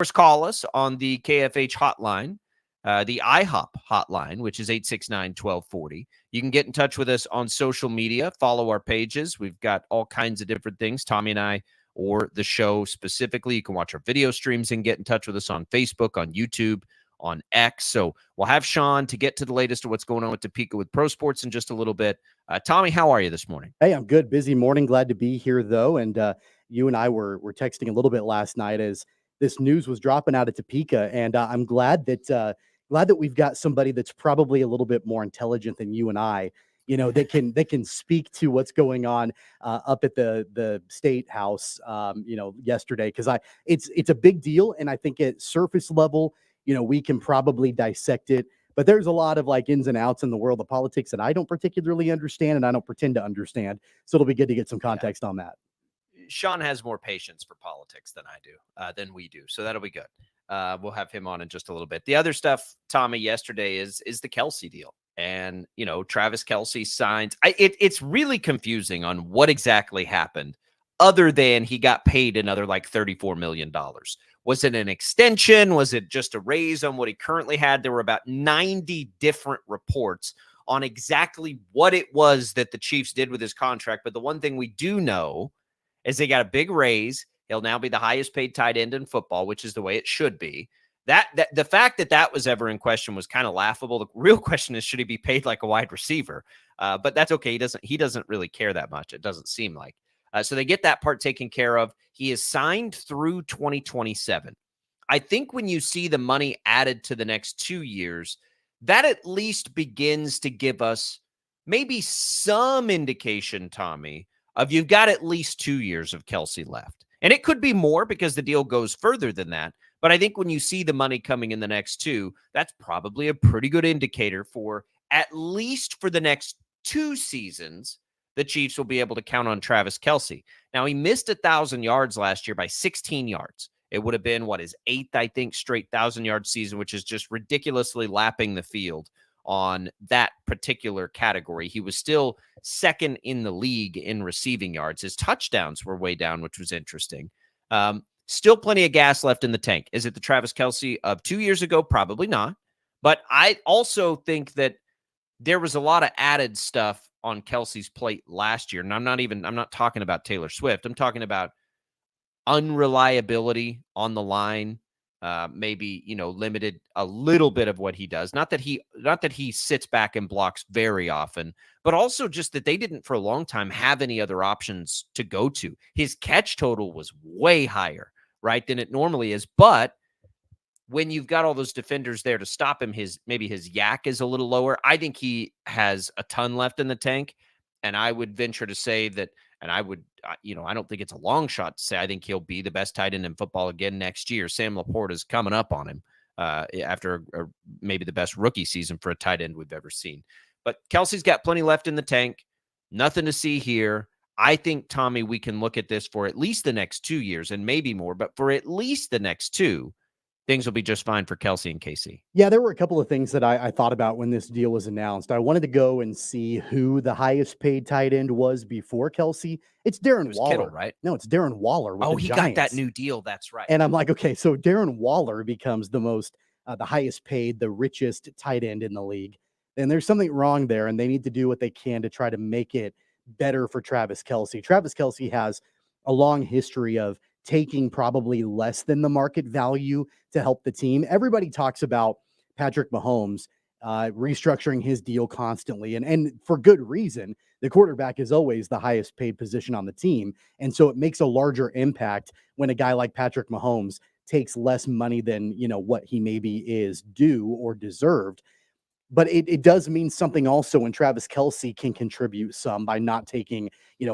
course, call us on the KFH hotline, the IHOP hotline, which is 869-1240. You can get in touch with us on social media, follow our pages. We've got all kinds of different things, Tommy and I, or the show specifically. You can watch our video streams and get in touch with us on Facebook, on YouTube, on X. So we'll have Sean to get to the latest of what's going on with Topeka with pro sports in just a little bit. Tommy, how are you this morning? Hey, I'm good. Busy morning. Glad to be here, though. And you and I were texting a little bit last night as this news was dropping out of Topeka, and I'm glad that we've got somebody that's probably a little bit more intelligent than you and I. That can speak to what's going on up at the state house. Yesterday, because it's a big deal, and I think at surface level, we can probably dissect it. But there's a lot of ins and outs in the world of politics that I don't particularly understand, and I don't pretend to understand. So it'll be good to get some context on that. Sean has more patience for politics than I do, than we do. So that'll be good. We'll have him on in just a little bit. The other stuff, Tommy, yesterday is the Kelce deal. And, Travis Kelce signs. It's really confusing on what exactly happened other than he got paid another $34 million. Was it an extension? Was it just a raise on what he currently had? There were about 90 different reports on exactly what it was that the Chiefs did with his contract. But the one thing we do know is they got a big raise. He'll now be the highest paid tight end in football, which is the way it should be. That the fact that was ever in question was kind of laughable. The real question is, should he be paid like a wide receiver? But that's okay. He doesn't really care that much. It doesn't seem like. So they get that part taken care of. He is signed through 2027. I think when you see the money added to the next 2 years, that at least begins to give us maybe some indication, Tommy, of you've got at least 2 years of Kelce left. And it could be more because the deal goes further than that. But I think when you see the money coming in the next two, that's probably a pretty good indicator for at least for the next 2 seasons, the Chiefs will be able to count on Travis Kelce. Now, he missed 1,000 yards last year by 16 yards. It would have been, his 8th, I think, straight 1,000-yard season, which is just ridiculously lapping the field on that particular category. He was still second in the league in receiving yards. His touchdowns were way down, which was interesting. Still plenty of gas left in the tank. Is it the Travis Kelce of 2 years ago? Probably not. But I also think that there was a lot of added stuff on Kelce's plate last year. And I'm not talking about Taylor Swift. I'm talking about unreliability on the line, maybe, limited a little bit of what he does. Not that he sits back and blocks very often, but also just that they didn't for a long time have any other options to go to. His catch total was way higher, right, than it normally is. But when you've got all those defenders there to stop him, maybe his yak is a little lower. I think he has a ton left in the tank, and I would venture to say that, and I would, I don't think it's a long shot to say I think he'll be the best tight end in football again next year. Sam Laporte is coming up on him after maybe the best rookie season for a tight end we've ever seen. But Kelce's got plenty left in the tank. Nothing to see here. I think, Tommy, we can look at this for at least the next 2 years and maybe more, but for at least the next 2, things will be just fine for Kelce and KC. Yeah, there were a couple of things that I thought about when this deal was announced. I wanted to go and see who the highest paid tight end was before Kelce. It's Darren Waller, Kittle, right? No, it's Darren Waller. With he Giants. Got that new deal. That's right. And I'm like, okay, so Darren Waller becomes the highest paid, the richest tight end in the league. And there's something wrong there, and they need to do what they can to try to make it better for Travis Kelce. Travis Kelce has a long history of taking probably less than the market value to help the team. Everybody talks about Patrick Mahomes restructuring his deal constantly, and for good reason. The quarterback is always the highest paid position on the team, and so it makes a larger impact when a guy like Patrick Mahomes takes less money than what he maybe is due or deserved. But it does mean something also when Travis Kelce can contribute some by not taking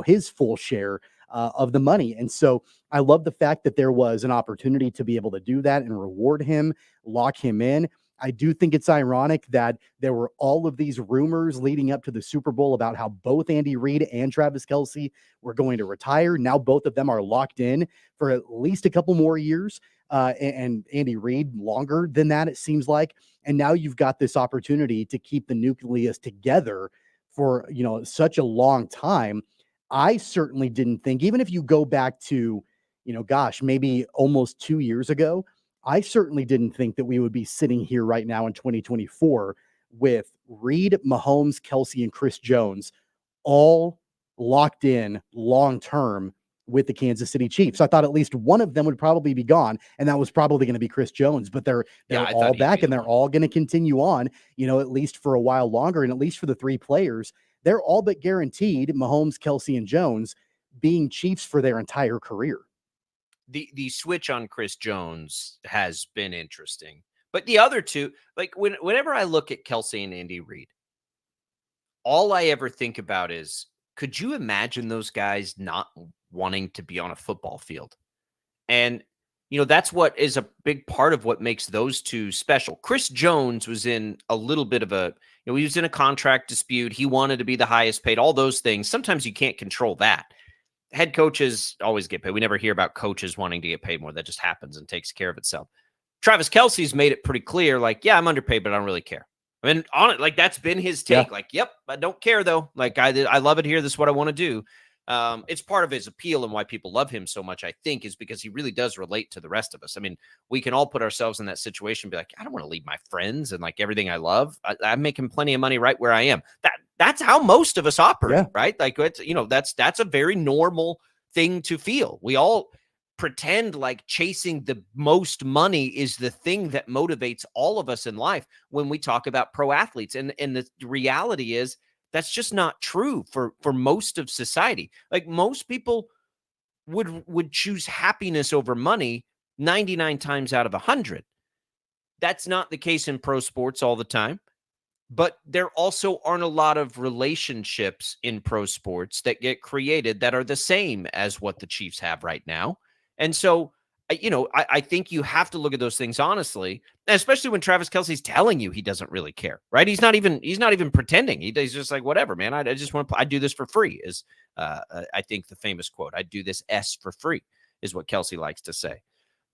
his full share of the money. And so I love the fact that there was an opportunity to be able to do that and reward him, lock him in. I do think it's ironic that there were all of these rumors leading up to the Super Bowl about how both Andy Reid and Travis Kelce were going to retire. Now both of them are locked in for at least a couple more years, and Andy Reid longer than that, it seems like. And now you've got this opportunity to keep the nucleus together for such a long time. I certainly didn't think, even if you go back to, maybe almost 2 years ago, I certainly didn't think that we would be sitting here right now in 2024 with Reed, Mahomes, Kelsey, and Chris Jones all locked in long term with the Kansas City Chiefs. I thought at least one of them would probably be gone, and that was probably going to be Chris Jones. But they're Yeah, I all thought he'd be back, and the they're one. all going to continue on. At least for a while longer, and at least for the three players, they're all but guaranteed Mahomes, Kelsey, and Jones being Chiefs for their entire career. The switch on Chris Jones has been interesting. But the other two, like whenever I look at Kelsey and Andy Reid, all I ever think about is, could you imagine those guys not wanting to be on a football field? And that's what is a big part of what makes those two special. Chris Jones was in a little bit of he was in a contract dispute. He wanted to be the highest paid, all those things. Sometimes you can't control that. Head coaches always get paid. We never hear about coaches wanting to get paid more. That just happens and takes care of itself. Travis Kelce's made it pretty clear, like, yeah, I'm underpaid, but I don't really care. I mean, on it, like that's been his take. Yeah. Like, yep, I don't care though. Like, I love it here. This is what I want to do. It's part of his appeal and why people love him so much, I think, is because he really does relate to the rest of us. I mean, we can all put ourselves in that situation and be like, I don't want to leave my friends and like everything I love. I'm making plenty of money right where I am. That's how most of us operate, Yeah. right? Like, it's, that's a very normal thing to feel. We all pretend like chasing the most money is the thing that motivates all of us in life when we talk about pro athletes. And the reality is that's just not true for most of society. Like most people would choose happiness over money 99 times out of 100. That's not the case in pro sports all the time. But there also aren't a lot of relationships in pro sports that get created that are the same as what the Chiefs have right now. And so, I think you have to look at those things honestly, especially when Travis Kelce's telling you he doesn't really care, right? He's not even pretending. He's just like, whatever, man. I just want to. I do this for free. Is I think the famous quote. I do this for free is what Kelce likes to say.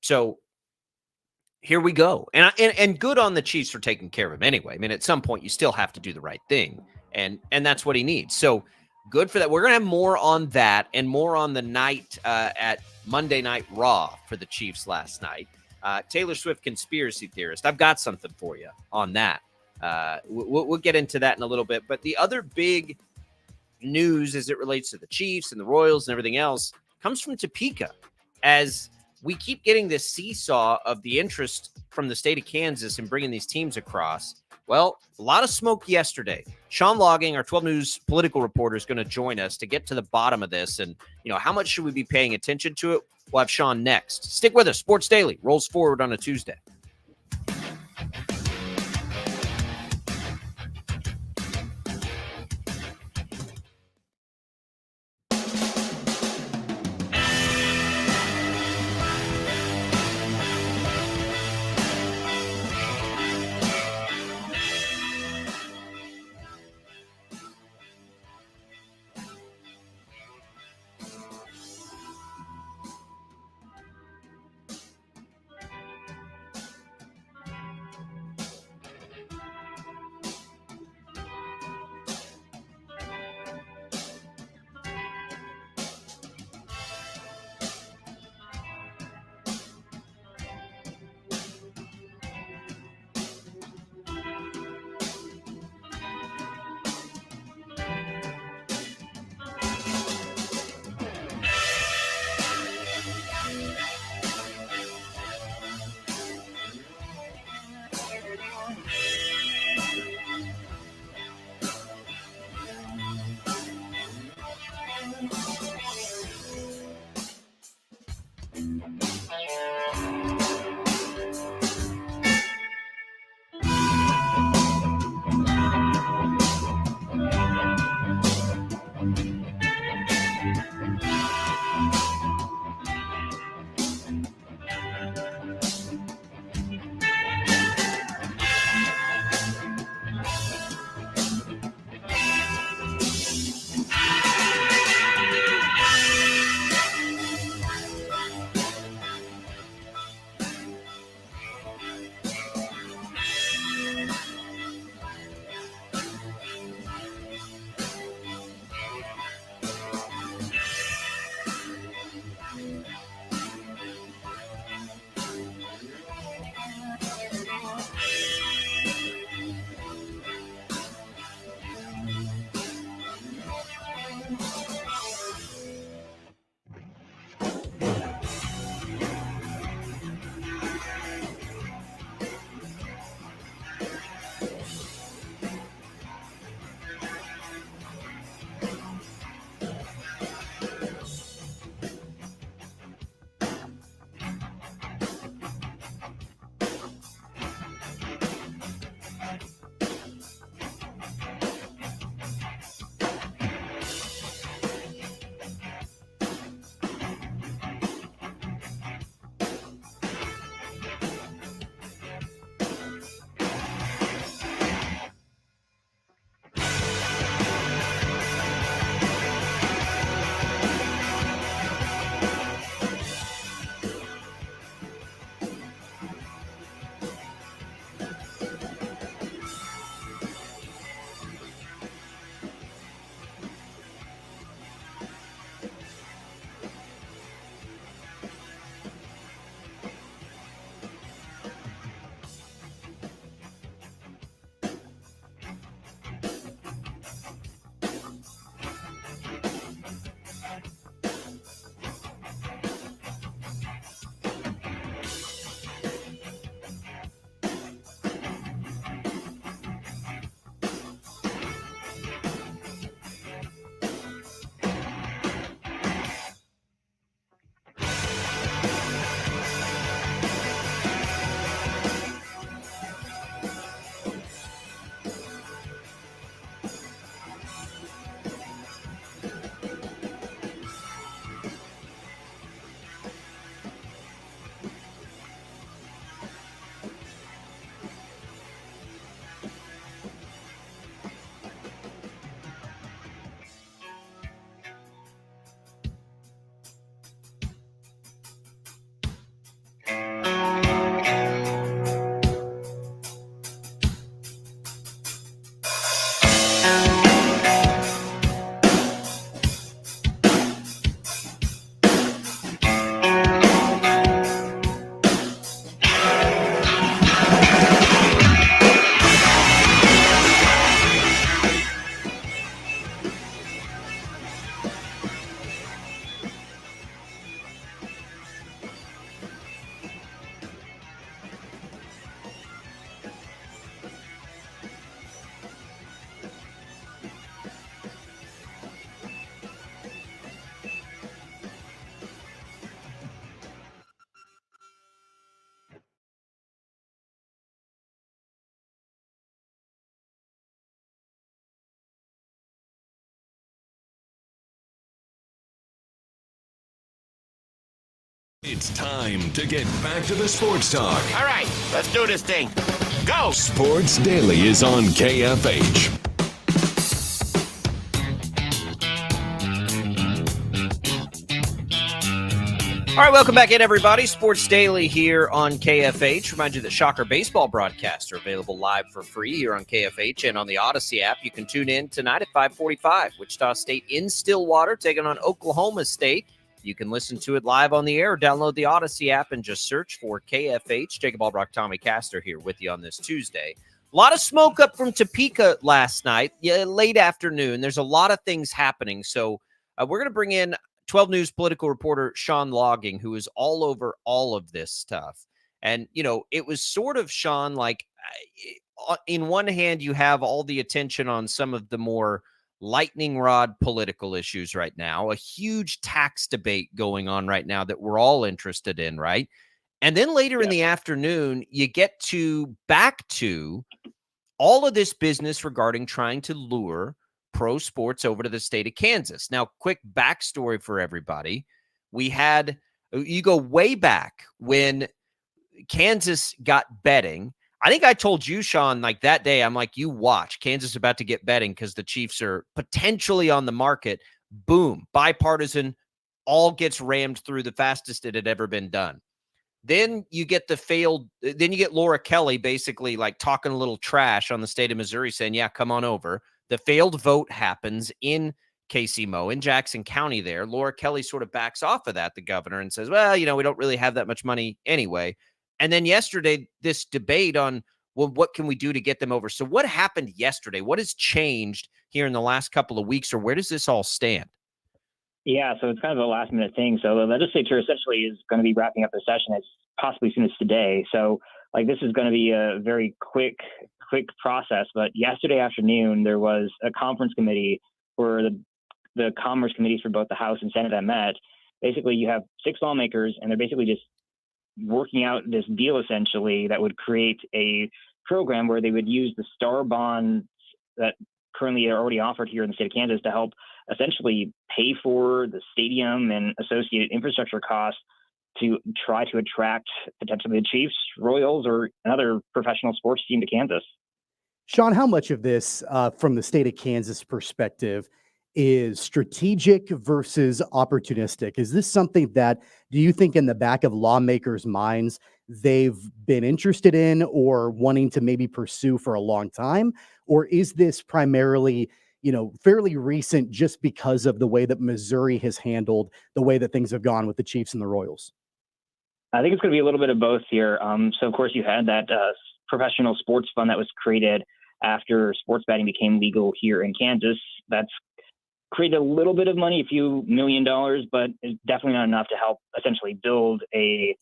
So here we go. And good on the Chiefs for taking care of him anyway. I mean, at some point you still have to do the right thing. And that's what he needs. So good for that. We're going to have more on that and more on the night at Monday Night Raw for the Chiefs last night. Taylor Swift conspiracy theorist. I've got something for you on that. We'll get into that in a little bit. But the other big news as it relates to the Chiefs and the Royals and everything else comes from Topeka, as we keep getting this seesaw of the interest from the state of Kansas in bringing these teams across. Well, a lot of smoke yesterday. Sean Logging, our 12 News political reporter, is going to join us to get to the bottom of this. And, how much should we be paying attention to it? We'll have Sean next. Stick with us. Sports Daily rolls forward on a Tuesday. It's time to get back to the sports talk. All right, let's do this thing. Go! Sports Daily is on KFH. All right, welcome back in, everybody. Sports Daily here on KFH. Remind you that Shocker baseball broadcasts are available live for free here on KFH and on the Odyssey app. You can tune in tonight at 5:45. Wichita State in Stillwater taking on Oklahoma State. You can listen to it live on the air or download the Odyssey app and just search for KFH. Jacob Albracht, Tommy Castor here with you on this Tuesday. A lot of smoke up from Topeka last night, late afternoon. There's a lot of things happening. So we're going to bring in 12 News political reporter Sean Logging, who is all over all of this stuff. And, it was sort of, Sean, like in one hand, you have all the attention on some of the more lightning rod political issues right now, a huge tax debate going on right now that we're all interested in, right? And then later in the afternoon, you get back to all of this business regarding trying to lure pro sports over to the state of Kansas. Now, quick backstory for everybody. You go way back when Kansas got betting. I think I told you, Sean, like that day, I'm like, you watch, Kansas about to get betting because the Chiefs are potentially on the market. Boom, bipartisan, all gets rammed through the fastest it had ever been done. Then you get Laura Kelly basically like talking a little trash on the state of Missouri saying, yeah, come on over. The failed vote happens in KCMO in Jackson County there. Laura Kelly sort of backs off of that, the governor, and says, well, we don't really have that much money anyway. And then yesterday, this debate on, well, what can we do to get them over? So what happened yesterday? What has changed here in the last couple of weeks, or where does this all stand? Yeah, so it's kind of a last minute thing. So the legislature essentially is going to be wrapping up the session as possibly as soon as today. So this is going to be a very quick process. But yesterday afternoon, there was a conference committee for the commerce committees for both the House and Senate that met. Basically, you have 6 lawmakers, and they're basically just working out this deal essentially that would create a program where they would use the STAR bonds that currently are already offered here in the state of Kansas to help essentially pay for the stadium and associated infrastructure costs to try to attract potentially the Chiefs, Royals, or another professional sports team to Kansas. Sean, how much of this, from the state of Kansas perspective, is strategic versus opportunistic? Is this something that, do you think in the back of lawmakers' minds, they've been interested in or wanting to maybe pursue for a long time? Or is this primarily, fairly recent just because of the way that Missouri has handled the way that things have gone with the Chiefs and the Royals? I think it's going to be a little bit of both here. So, of course, you had that professional sports fund that was created after sports betting became legal here in Kansas. That's created a little bit of money, a few $1 million, but it's definitely not enough to help essentially build a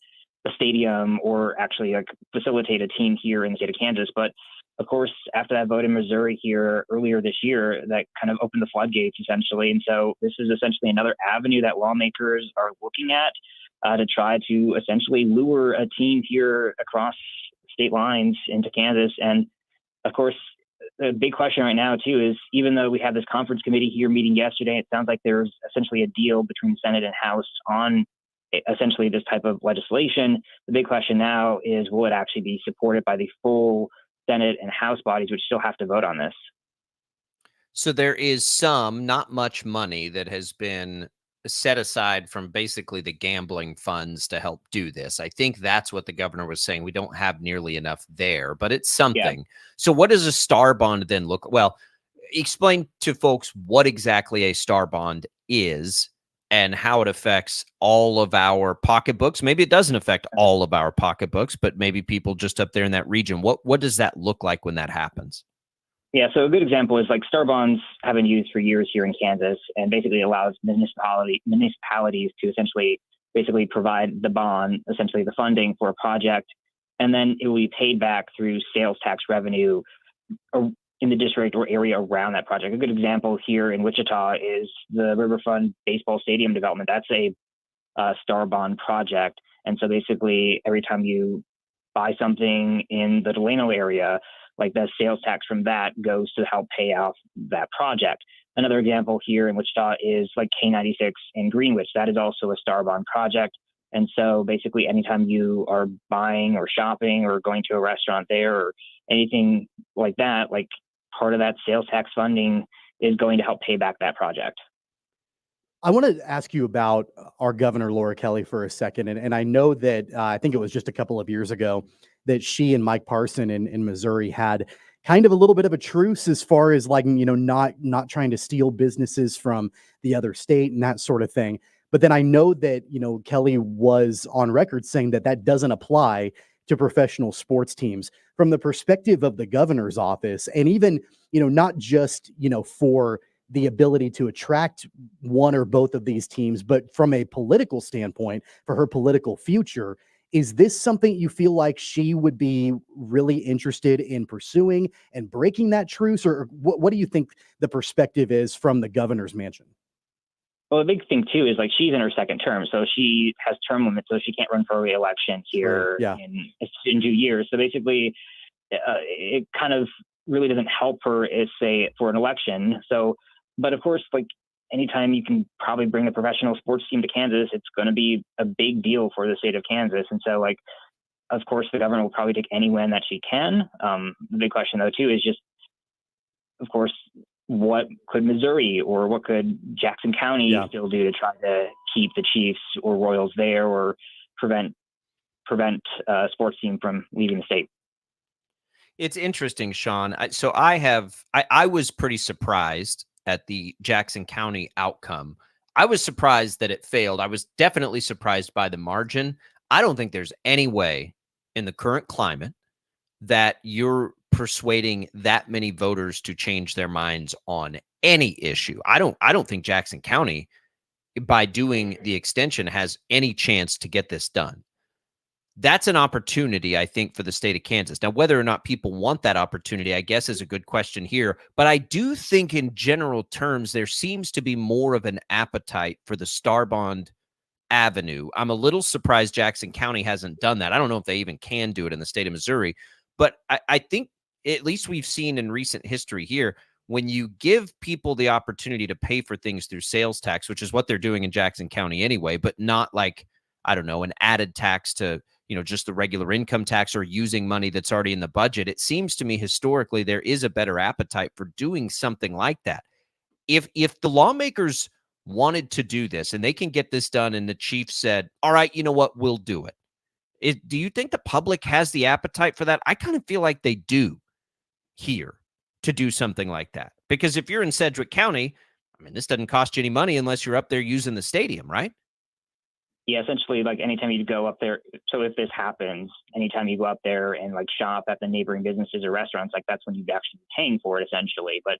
stadium or actually facilitate a team here in the state of Kansas. But of course, after that vote in Missouri here earlier this year, that kind of opened the floodgates essentially. And so this is essentially another avenue that lawmakers are looking at to try to essentially lure a team here across state lines into Kansas. And of course, the big question right now, too, is even though we have this conference committee here meeting yesterday, it sounds like there's essentially a deal between Senate and House on essentially this type of legislation. The big question now is, will it actually be supported by the full Senate and House bodies, which still have to vote on this? So there is not much money that has been set aside from basically the gambling funds to help do this. I think that's what the governor was saying. We don't have nearly enough there, but it's something. Yeah. So what does a STAR bond then look? Well, explain to folks what exactly a STAR bond is and how it affects all of our pocketbooks. Maybe it doesn't affect all of our pocketbooks, but maybe people just up there in that region. What does that look like when that happens? Yeah, so a good example is STAR bonds have been used for years here in Kansas, and basically allows municipalities to essentially provide the bond, essentially the funding for a project, and then it will be paid back through sales tax revenue in the district or area around that project. A good example here in Wichita is the Riverfront Baseball Stadium development. That's a STAR bond project, and so basically every time you buy something in the Delano area, the sales tax from that goes to help pay off that project. Another example here in Wichita is K96 in Greenwich. That is also a STAR bond project. And so basically anytime you are buying or shopping or going to a restaurant there or anything like that, like part of that sales tax funding is going to help pay back that project. I want to ask you about our governor, Laura Kelly, for a second. And I know that I think it was just a couple of years ago that she and Mike Parson in Missouri had kind of a little bit of a truce as far as like, not trying to steal businesses from the other state and that sort of thing. But then I know that, Kelly was on record saying that that doesn't apply to professional sports teams from the perspective of the governor's office. And even, not just, for the ability to attract one or both of these teams, but from a political standpoint for her political future, is this something you feel like she would be really interested in pursuing and breaking that truce? Or what do you think the perspective is from the governor's mansion? Well, the big thing too is like she's in her second term, so she has term limits, so she can't run for a re-election here in 2 years. So basically, it kind of really doesn't help her, say, for an election. So, but of course, like anytime you can probably bring a professional sports team to Kansas, it's going to be a big deal for the state of Kansas. And so, like, of course, the governor will probably take any win that she can. The big question, though, too, is just, of course, what could Missouri or what could Jackson County still do to try to keep the Chiefs or Royals there or prevent a sports team from leaving the state? It's interesting, Sean. I was pretty surprised at the Jackson County outcome. I was surprised that it failed. I was definitely surprised by the margin. I don't think there's any way in the current climate that you're persuading that many voters to change their minds on any issue. I don't think Jackson County, by doing the extension, has any chance to get this done. That's an opportunity, I think, for the state of Kansas. Now, whether or not people want that opportunity, I guess, is a good question here. But I do think in general terms, there seems to be more of an appetite for the Star Bond avenue. I'm a little surprised Jackson County hasn't done that. I don't know if they even can do it in the state of Missouri. But I think at least we've seen in recent history here, when you give people the opportunity to pay for things through sales tax, which is what they're doing in Jackson County anyway, but not like, I don't know, an added tax to, just the regular income tax or using money that's already in the budget. It seems to me historically there is a better appetite for doing something like that. If the lawmakers wanted to do this and they can get this done and the chief said, all right, you know what, we'll do it. Do you think the public has the appetite for that? I kind of feel like they do here to do something like that. Because if you're in Sedgwick County, I mean, this doesn't cost you any money unless you're up there using the stadium, right? Yeah, essentially, like anytime you go up there, so if this happens, anytime you go up there and like shop at the neighboring businesses or restaurants, like that's when you'd actually be paying for it, essentially. But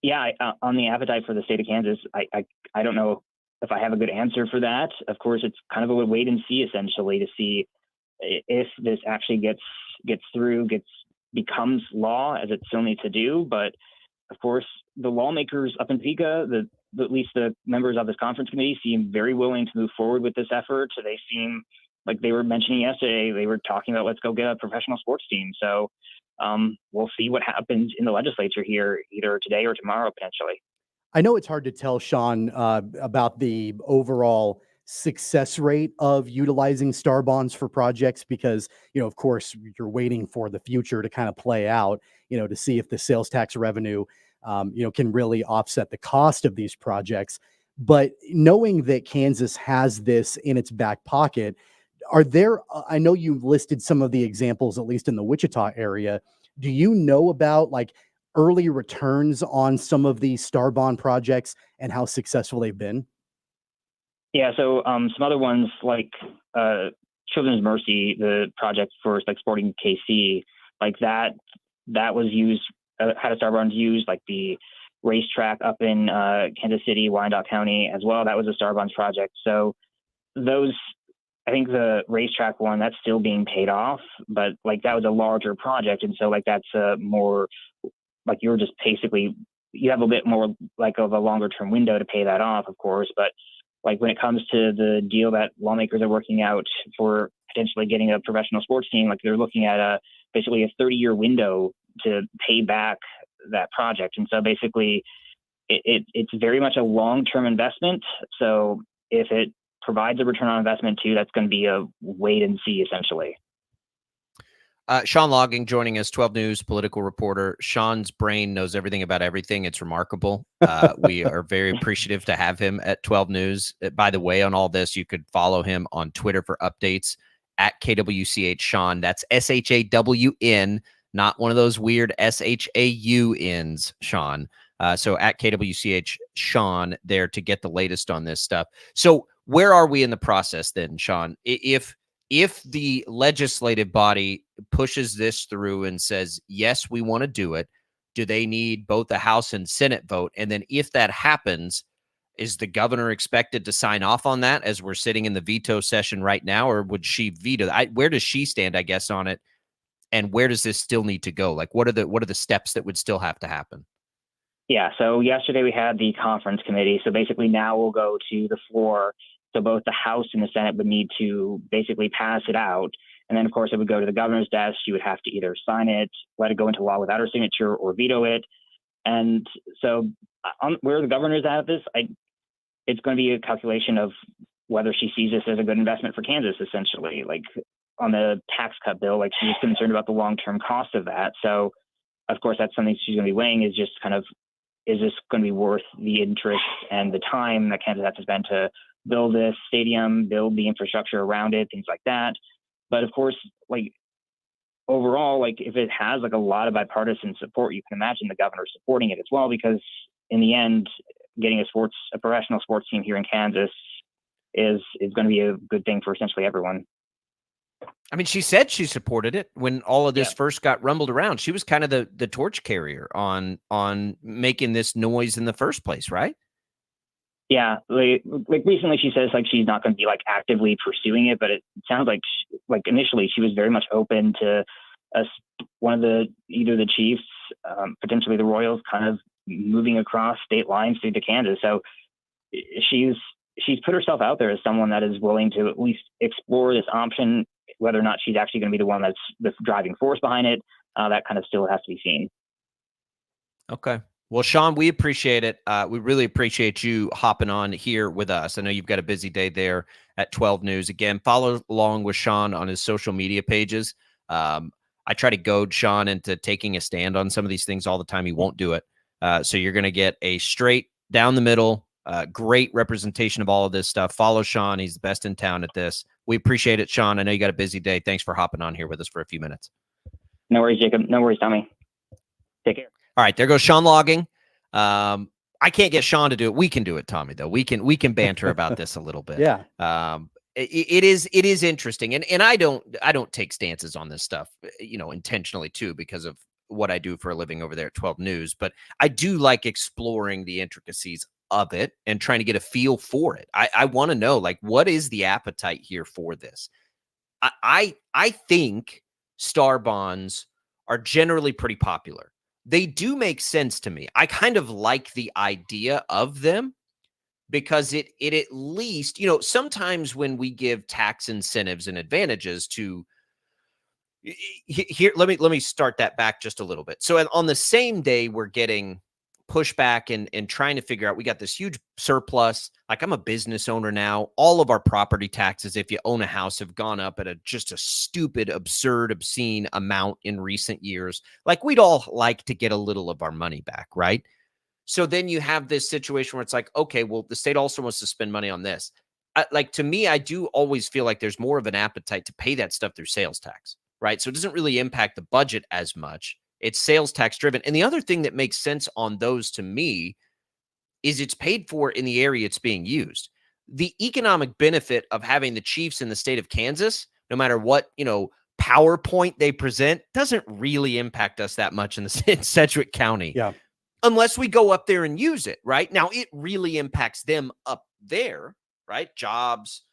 yeah, on the appetite for the state of Kansas, I don't know if I have a good answer for that. Of course, it's kind of a wait and see, essentially, to see if this actually gets through, becomes law, as it still needs to do. But of course, the lawmakers up in Topeka, at least the members of this conference committee, seem very willing to move forward with this effort. So they seem like they were mentioning yesterday, they were talking about let's go get a professional sports team. So we'll see what happens in the legislature here either today or tomorrow, potentially. I know it's hard to tell, Sean, about the overall success rate of utilizing star bonds for projects because, of course, you're waiting for the future to kind of play out, to see if the sales tax revenue, can really offset the cost of these projects. But knowing that Kansas has this in its back pocket, I know you listed some of the examples, at least in the Wichita area. Do you know about like early returns on some of these star bond projects and how successful they've been? Yeah, so some other ones like Children's Mercy, the project for like Sporting KC, like that was used, had a star bond used, like the racetrack up in Kansas City, Wyandotte County as well. That was a star bonds project. So those, I think the racetrack one, that's still being paid off, but like that was a larger project. And so like that's more like you're just basically, you have a bit more like of a longer term window to pay that off, of course. But like when it comes to the deal that lawmakers are working out for potentially getting a professional sports team, like they're looking at basically a 30-year window to pay back that project. And so basically it's very much a long-term investment. So if it provides a return on investment too, that's going to be a wait and see essentially. Sean Logging joining us, 12 News political reporter. Sean's brain knows everything about everything. It's remarkable. We are very appreciative to have him at 12 News. By the way, on all this, you could follow him on Twitter for updates at KWCH Sean. That's SHAWN, not one of those weird SHAUNs, Sean. So at KWCH Sean there to get the latest on this stuff. So where are we in the process then, Sean? If the legislative body pushes this through and says, yes, we want to do it, do they need both the House and Senate vote? And then if that happens, is the governor expected to sign off on that as we're sitting in the veto session right now, or would she veto? Where does she stand, I guess, on it? And where does this still need to go? Like, what are the steps that would still have to happen? Yeah, so yesterday we had the conference committee. So basically now we'll go to the floor. So both the House and the Senate would need to basically pass it out. And then, of course, it would go to the governor's desk. She would have to either sign it, let it go into law without her signature, or veto it. And so where the governor is at this, it's going to be a calculation of whether she sees this as a good investment for Kansas, essentially. Like on the tax cut bill, like she's concerned about the long-term cost of that. So, of course, that's something she's going to be weighing is just kind of, is this going to be worth the interest and the time that Kansas has to spend to build this stadium, build the infrastructure around it, things like that. But of course, like overall, like if it has like a lot of bipartisan support, you can imagine the governor supporting it as well, because in the end, getting a professional sports team here in Kansas is going to be a good thing for essentially everyone. I mean, she said she supported it when all of this first got rumbled around. She was kind of the torch carrier on making this noise in the first place, right? Yeah, like recently she says like she's not going to be like actively pursuing it, but it sounds like initially she was very much open to one of either the Chiefs, potentially the Royals, kind of moving across state lines through to Kansas. So she's put herself out there as someone that is willing to at least explore this option. Whether or not she's actually going to be the one that's the driving force behind it, that kind of still has to be seen. Okay. Well, Sean, we appreciate it. We really appreciate you hopping on here with us. I know you've got a busy day there at 12 News. Again, follow along with Sean on his social media pages. I try to goad Sean into taking a stand on some of these things all the time. He won't do it. So you're going to get a straight down the middle, great representation of all of this stuff. Follow Sean. He's the best in town at this. We appreciate it, Sean. I know you got a busy day. Thanks for hopping on here with us for a few minutes. No worries, Jacob. No worries, Tommy. Take care. All right, there goes Sean Logging. I can't get Sean to do it. We can do it, Tommy, though. We can banter about this a little bit. Yeah. It is interesting. And I don't take stances on this stuff, intentionally too, because of what I do for a living over there at 12 News. But I do like exploring the intricacies of it and trying to get a feel for it. I want to know, like, what is the appetite here for this? I think star bonds are generally pretty popular. They do make sense to me. I kind of like the idea of them because it at least, sometimes when we give tax incentives and advantages to here, let me start that back just a little bit. So on the same day, we're getting pushback and trying to figure out, we got this huge surplus. Like, I'm a business owner now. All of our property taxes, if you own a house, have gone up at just a stupid, absurd, obscene amount in recent years. Like, we'd all like to get a little of our money back, right? So then you have this situation where it's like, okay, well, the state also wants to spend money on this. To me, I do always feel like there's more of an appetite to pay that stuff through sales tax, right? So it doesn't really impact the budget as much. It's sales tax driven. And the other thing that makes sense on those to me is it's paid for in the area it's being used. The economic benefit of having the Chiefs in the state of Kansas, no matter what, PowerPoint they present, doesn't really impact us that much in Sedgwick County. Yeah. Unless we go up there and use it, right? Now, it really impacts them up there, right? Jobs,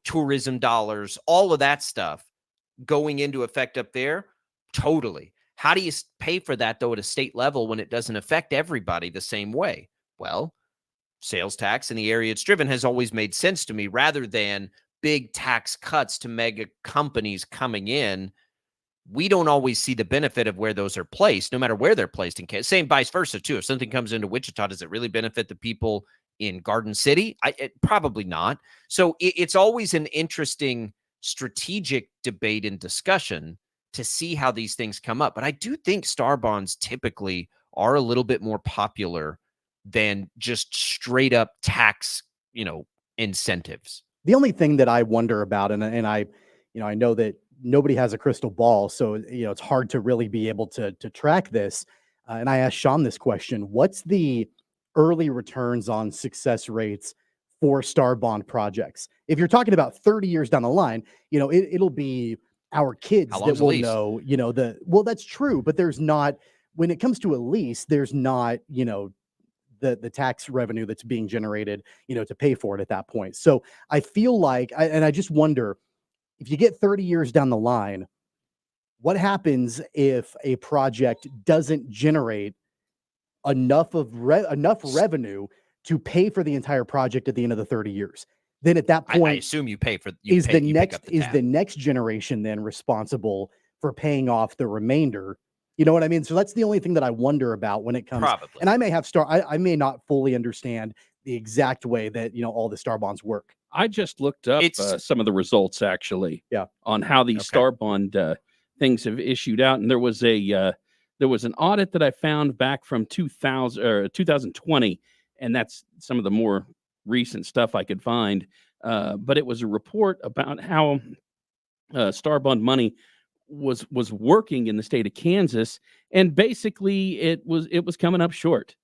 tourism dollars, all of that stuff going into effect up there. Totally. How do you pay for that, though, at a state level when it doesn't affect everybody the same way? Well, sales tax in the area it's driven has always made sense to me, rather than big tax cuts to mega companies coming in. We don't always see the benefit of where those are placed, no matter where they're placed in Kansas. Same vice versa, too. If something comes into Wichita, does it really benefit the people in Garden City? Probably not. So it's always an interesting strategic debate and discussion to see how these things come up. But I do think star bonds typically are a little bit more popular than just straight up tax, incentives. The only thing that I wonder about, and I, I know that nobody has a crystal ball, so it's hard to really be able to track this. And I asked Sean this question: what's the early returns on success rates for star bond projects? If you're talking about 30 years down the line, it'll be our kids that will know. That's true, but there's not, when it comes to a lease, there's not, the tax revenue that's being generated, to pay for it at that point. So I feel like, and I just wonder, if you get 30 years down the line, what happens if a project doesn't generate enough revenue to pay for the entire project at the end of the 30 years? Then at that point, I assume you pay for the next generation then responsible for paying off the remainder. You know what I mean? So that's the only thing that I wonder about when it comes. Probably. And I may have I may not fully understand the exact way that all the star bonds work. I just looked up some of the results actually. Yeah. On how these star bond things have issued out, and there was an audit that I found back from 2020, and that's some of the more recent stuff I could find. But it was a report about how star bond money was working in the state of Kansas, and basically it was coming up short.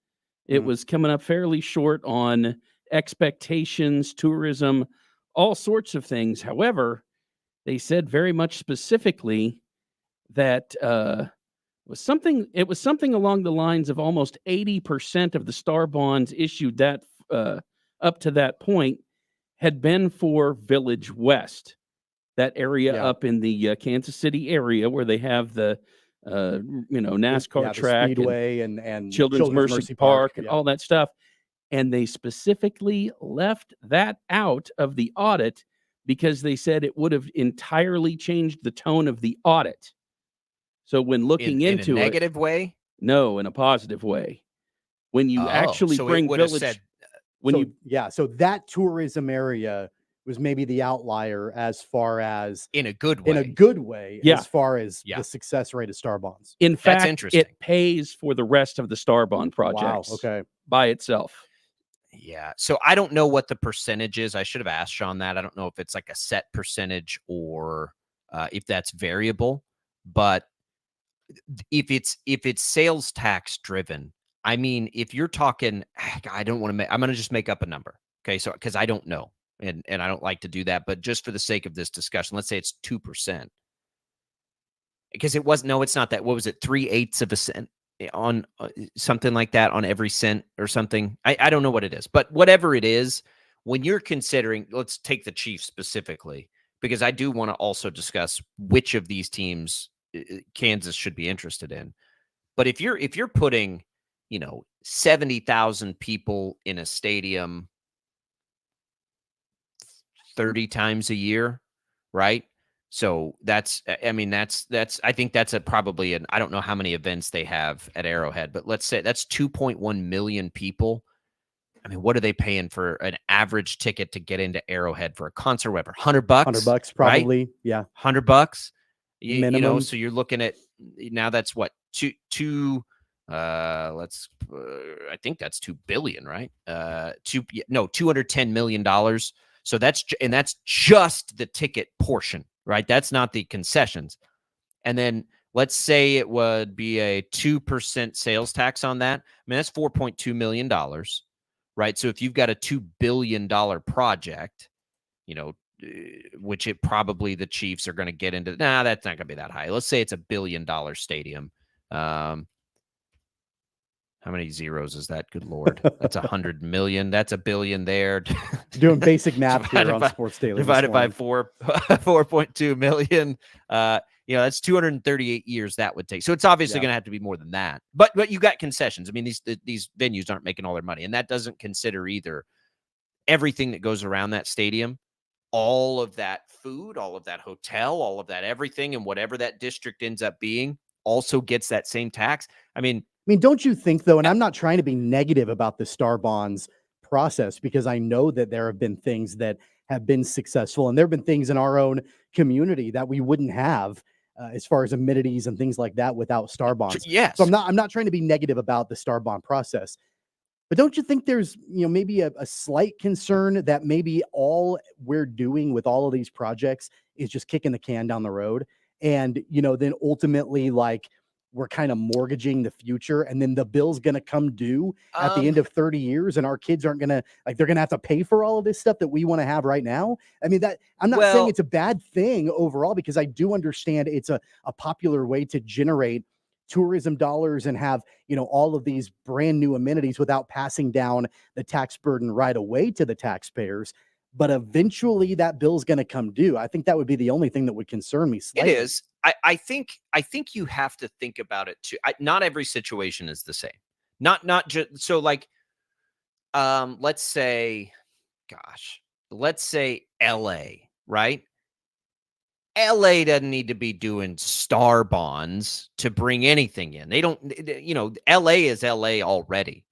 It was coming up fairly short on expectations, tourism, all sorts of things. However, they said very much specifically that it was something along the lines of almost 80% of the star bonds issued that up to that point had been for Village West, that area up in the Kansas City area where they have the NASCAR track, Speedway, and Children's Mercy Park and yeah. all that stuff. And they specifically left that out of the audit because they said it would have entirely changed the tone of the audit. So when looking into in a negative way? No, in a positive way. When you actually bring Village, so that tourism area was maybe the outlier as far as in a good way. As far as the success rate of star bonds. In fact, it pays for the rest of the star bond projects. Wow, okay. By itself. Yeah. So I don't know what the percentage is. I should have asked Sean that. I don't know if it's like a set percentage or if that's variable. But if it's sales tax driven, I mean, if you're talking, I'm going to just make up a number. Okay. So, because I don't know. And I don't like to do that, but just for the sake of this discussion, let's say it's 2%. Because it's not that. What was it? 3/8 of a cent on something like that on every cent or something. I don't know what it is, but whatever it is, when you're considering, let's take the Chiefs specifically, because I do want to also discuss which of these teams Kansas should be interested in. But if you're putting, 70,000 people in a stadium 30 times a year, right? So I think that's probably I don't know how many events they have at Arrowhead, but let's say that's 2.1 million people. I mean, what are they paying for an average ticket to get into Arrowhead for a concert? Whatever, $100, $100 probably, right? Yeah, $100. Minimum. So you're looking at now. That's what two. I think that's $2 billion, right? $210 million. So that's just the ticket portion, right? That's not the concessions. And then let's say it would be a 2% sales tax on that. I mean, that's $4.2 million, right? So if you've got a $2 billion project, which it probably the Chiefs are going to get into. Nah, that's not going to be that high. Let's say it's $1 billion stadium. How many zeros is that? Good Lord. That's 100 million. That's $1 billion there. Doing basic math here on Sports Daily. Divided by 4.2 million. That's 238 years that would take. So it's obviously going to have to be more than that. But you got concessions. I mean, these venues aren't making all their money. And that doesn't consider either everything that goes around that stadium, all of that food, all of that hotel, all of that everything, and whatever that district ends up being also gets that same tax. I mean, don't you think, though, and I'm not trying to be negative about the star bonds process, because I know that there have been things that have been successful, and there have been things in our own community that we wouldn't have as far as amenities and things like that without star bonds. Yes. So I'm not trying to be negative about the star bond process, but don't you think there's, maybe a slight concern that maybe all we're doing with all of these projects is just kicking the can down the road? And, then ultimately, like, we're kind of mortgaging the future, and then the bill's going to come due at the end of 30 years, and our kids aren't going to, like, they're going to have to pay for all of this stuff that we want to have right now. I mean, that I'm not saying it's a bad thing overall, because I do understand it's a popular way to generate tourism dollars and have, all of these brand new amenities without passing down the tax burden right away to the taxpayers. But eventually that bill's going to come due. I think that would be the only thing that would concern me slightly. It is. I think you have to think about it too. Not every situation is the same. Not just so, like, let's say LA, right? LA doesn't need to be doing star bonds to bring anything in. They don't, LA is LA already.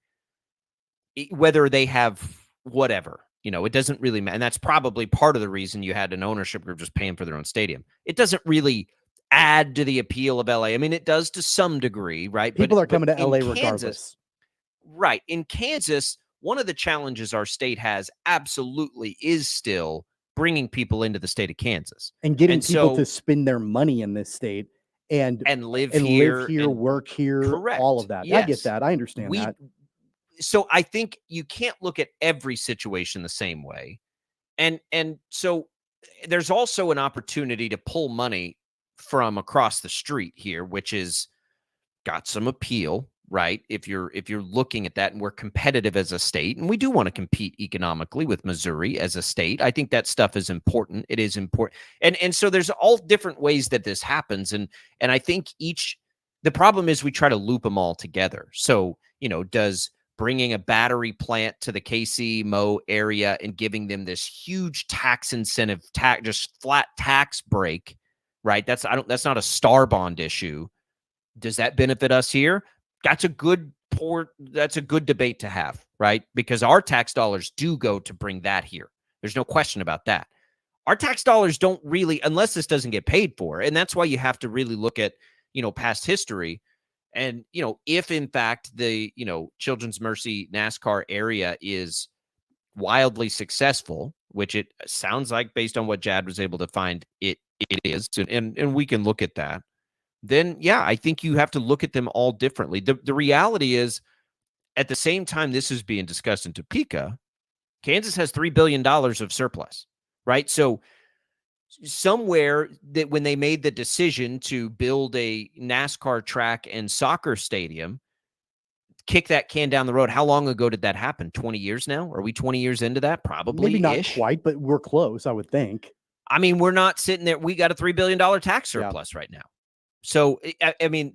Whether they have whatever, it doesn't really matter. And that's probably part of the reason you had an ownership group just paying for their own stadium. It doesn't really add to the appeal of LA. I mean, it does to some degree, right? People are coming to LA Kansas, regardless. Right. In Kansas, one of the challenges our state has absolutely is still bringing people into the state of Kansas and getting people to spend their money in this state and live here, work here, correct. All of that. Yes. I get that. I understand that. So I think you can't look at every situation the same way. And so there's also an opportunity to pull money from across the street here, which is got some appeal, right? If you're looking at that, and we're competitive as a state, and we do want to compete economically with Missouri as a state. I think that stuff is important. It is important. And so there's all different ways that this happens. And I think the problem is we try to loop them all together. So, does bringing a battery plant to the KC-Mo area and giving them this huge tax incentive, just flat tax break, right? That's not a star bond issue. Does that benefit us here? That's a good debate to have, right? Because our tax dollars do go to bring that here. There's no question about that. Our tax dollars don't really, unless this doesn't get paid for. And that's why you have to really look at, past history. And, if in fact the, Children's Mercy NASCAR area is wildly successful, which it sounds like based on what Jad was able to find, it is. And we can look at that. Then, yeah, I think you have to look at them all differently. The reality is, at the same time this is being discussed in Topeka, Kansas has $3 billion of surplus, right? So somewhere that when they made the decision to build a NASCAR track and soccer stadium, kick that can down the road. How long ago did that happen? 20 years now? Are we 20 years into that? Probably. Maybe not quite, but we're close, I would think. I mean, we're not sitting there. We got a $3 billion tax surplus right now. So, I mean,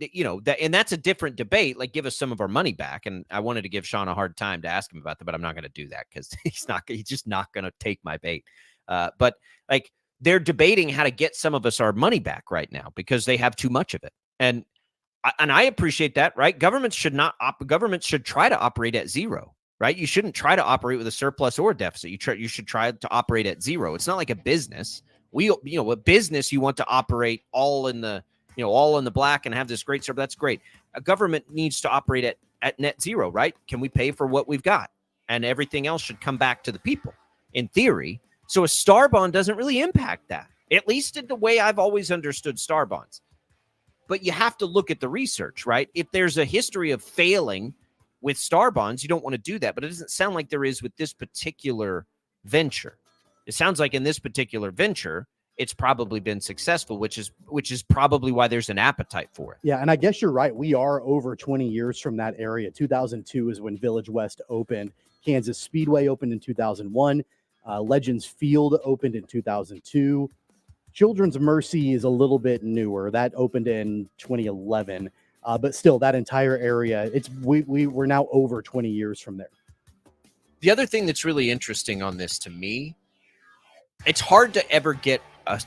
and that's a different debate. Like, give us some of our money back. And I wanted to give Sean a hard time to ask him about that, but I'm not going to do that because he's just not going to take my bait. But like, they're debating how to get some of us our money back right now because they have too much of it. And I appreciate that, right? Governments should try to operate at zero, right? You shouldn't try to operate with a surplus or a deficit. You should try to operate at zero. It's not like a business. A business, you want to operate all in the black and have this great service. That's great. A government needs to operate at net zero, right? Can we pay for what we've got? And everything else should come back to the people in theory. So a star bond doesn't really impact that, at least in the way I've always understood star bonds. But you have to look at the research, right? If there's a history of failing with star bonds, you don't want to do that. But it doesn't sound like there is with this particular venture. It sounds like in this particular venture, it's probably been successful, which is probably why there's an appetite for it. Yeah, and I guess you're right. We are over 20 years from that area. 2002 is when Village West opened. Kansas Speedway opened in 2001. Legends Field opened in 2002. Children's Mercy is a little bit newer. That opened in 2011. But still, that entire area, we're now over 20 years from there. The other thing that's really interesting on this to me, it's hard to ever get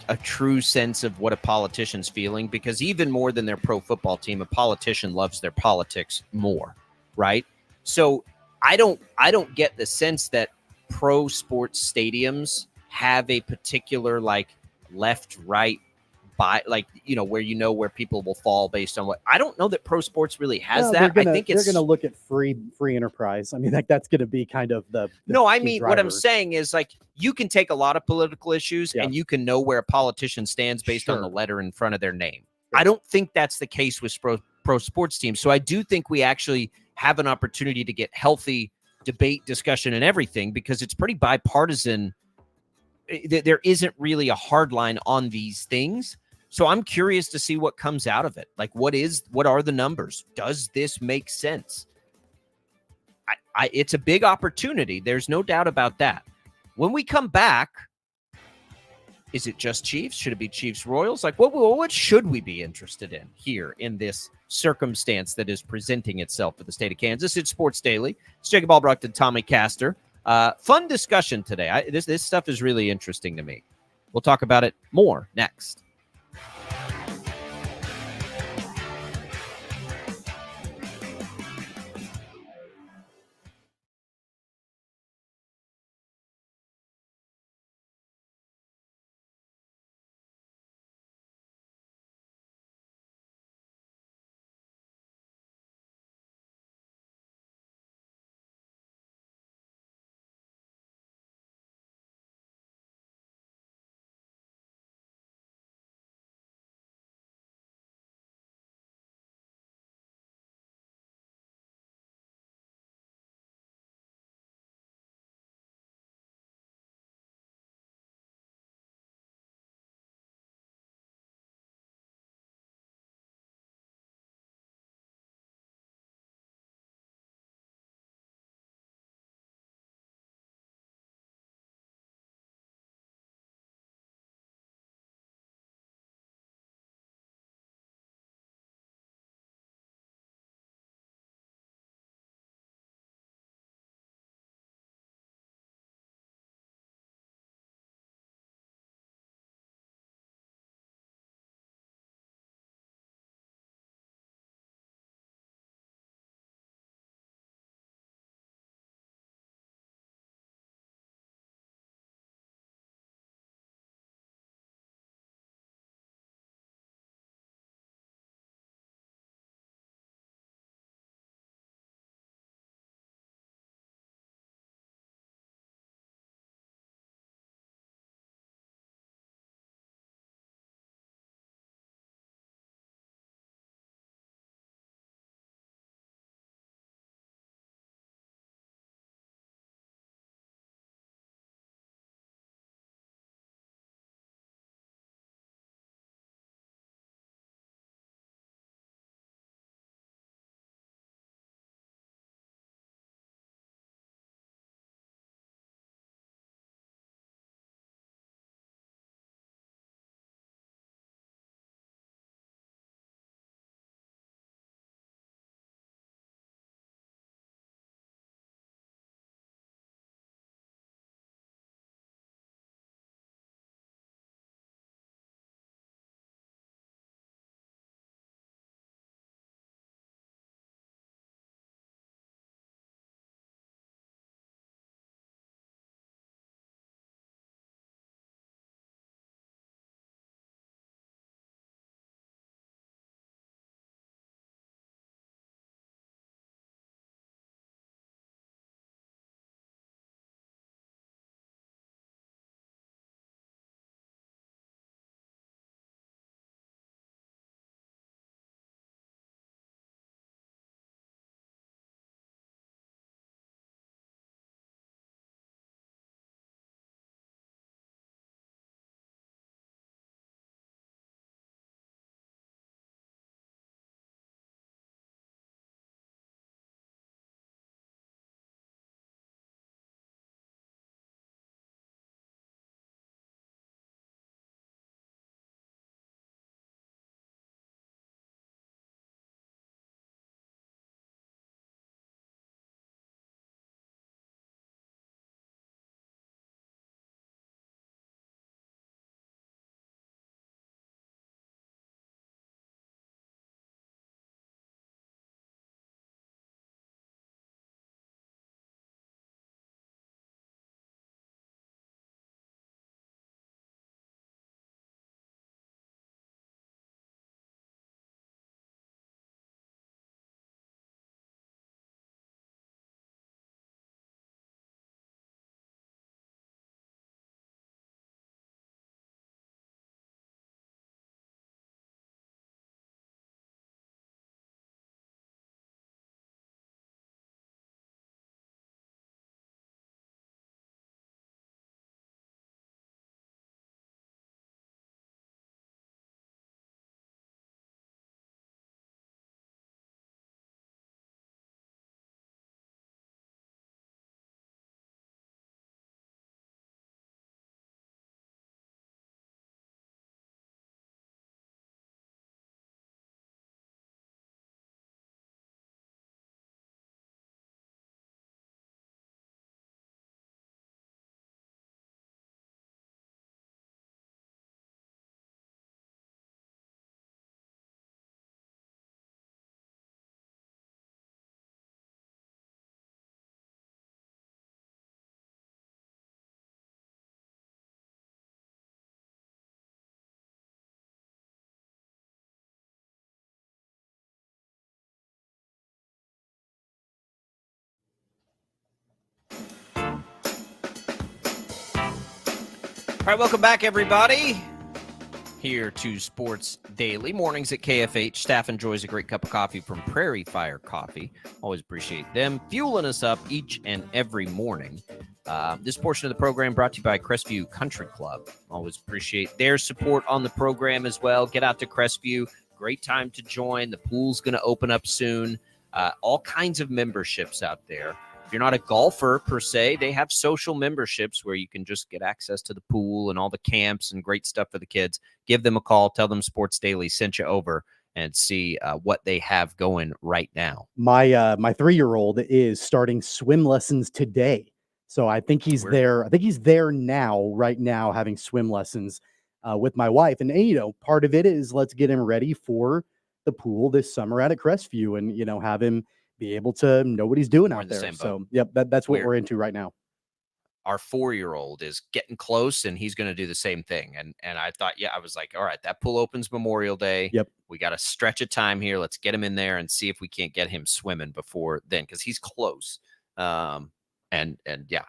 a true sense of what a politician's feeling, because even more than their pro football team, a politician loves their politics more, right? So I don't get the sense that pro sports stadiums have a particular like left right by like where people will fall based on what. I don't know that pro sports really has Well, that. I think they're it's gonna look at free enterprise. I mean, like that's gonna be kind of the no. I key mean, what I'm driver. saying is like you can take a lot of political issues Yeah. and you can know where a politician stands based on the Sure. letter in front of their name. Sure. I don't think that's the case with pro sports teams. So I do think we actually have an opportunity to get healthy debate, discussion, and everything because it's pretty bipartisan. There isn't really a hard line on these things. So I'm curious to see what comes out of it. Like, what are the numbers? Does this make sense? It's a big opportunity. There's no doubt about that. When we come back, is it just Chiefs? Should it be Chiefs Royals? Like, what should we be interested in here in this circumstance that is presenting itself for the state of Kansas? It's Sports Daily. It's Jacob Albracht and Tommy Castor. Fun discussion today. This stuff is really interesting to me. We'll talk about it more next. right, welcome back, everybody. Here to Sports Daily. Mornings at KFH. Staff enjoys a great cup of coffee from Prairie Fire Coffee. Always appreciate them fueling us up each and every morning. This portion of the program brought to you by Crestview Country Club. Always appreciate their support on the program as well. Get out to Crestview. Great time to join. The pool's going to open up soon. All kinds of memberships out there. If you're not a golfer per se, they have social memberships where you can just get access to the pool and all the camps and great stuff for the kids. Give them a call. Tell them Sports Daily sent you over and see what they have going right now. My 3-year-old is starting swim lessons today. So I think he's there. I think he's there now, right now, having swim lessons with my wife. And, part of it is let's get him ready for the pool this summer out at Crestview and, have him be able to know what he's doing out there. So, yep, that's what we're into right now. Our 4-year-old is getting close, and he's going to do the same thing. And I thought, I was like, all right, that pool opens Memorial Day. Yep. We got a stretch of time here. Let's get him in there and see if we can't get him swimming before then, because he's close. And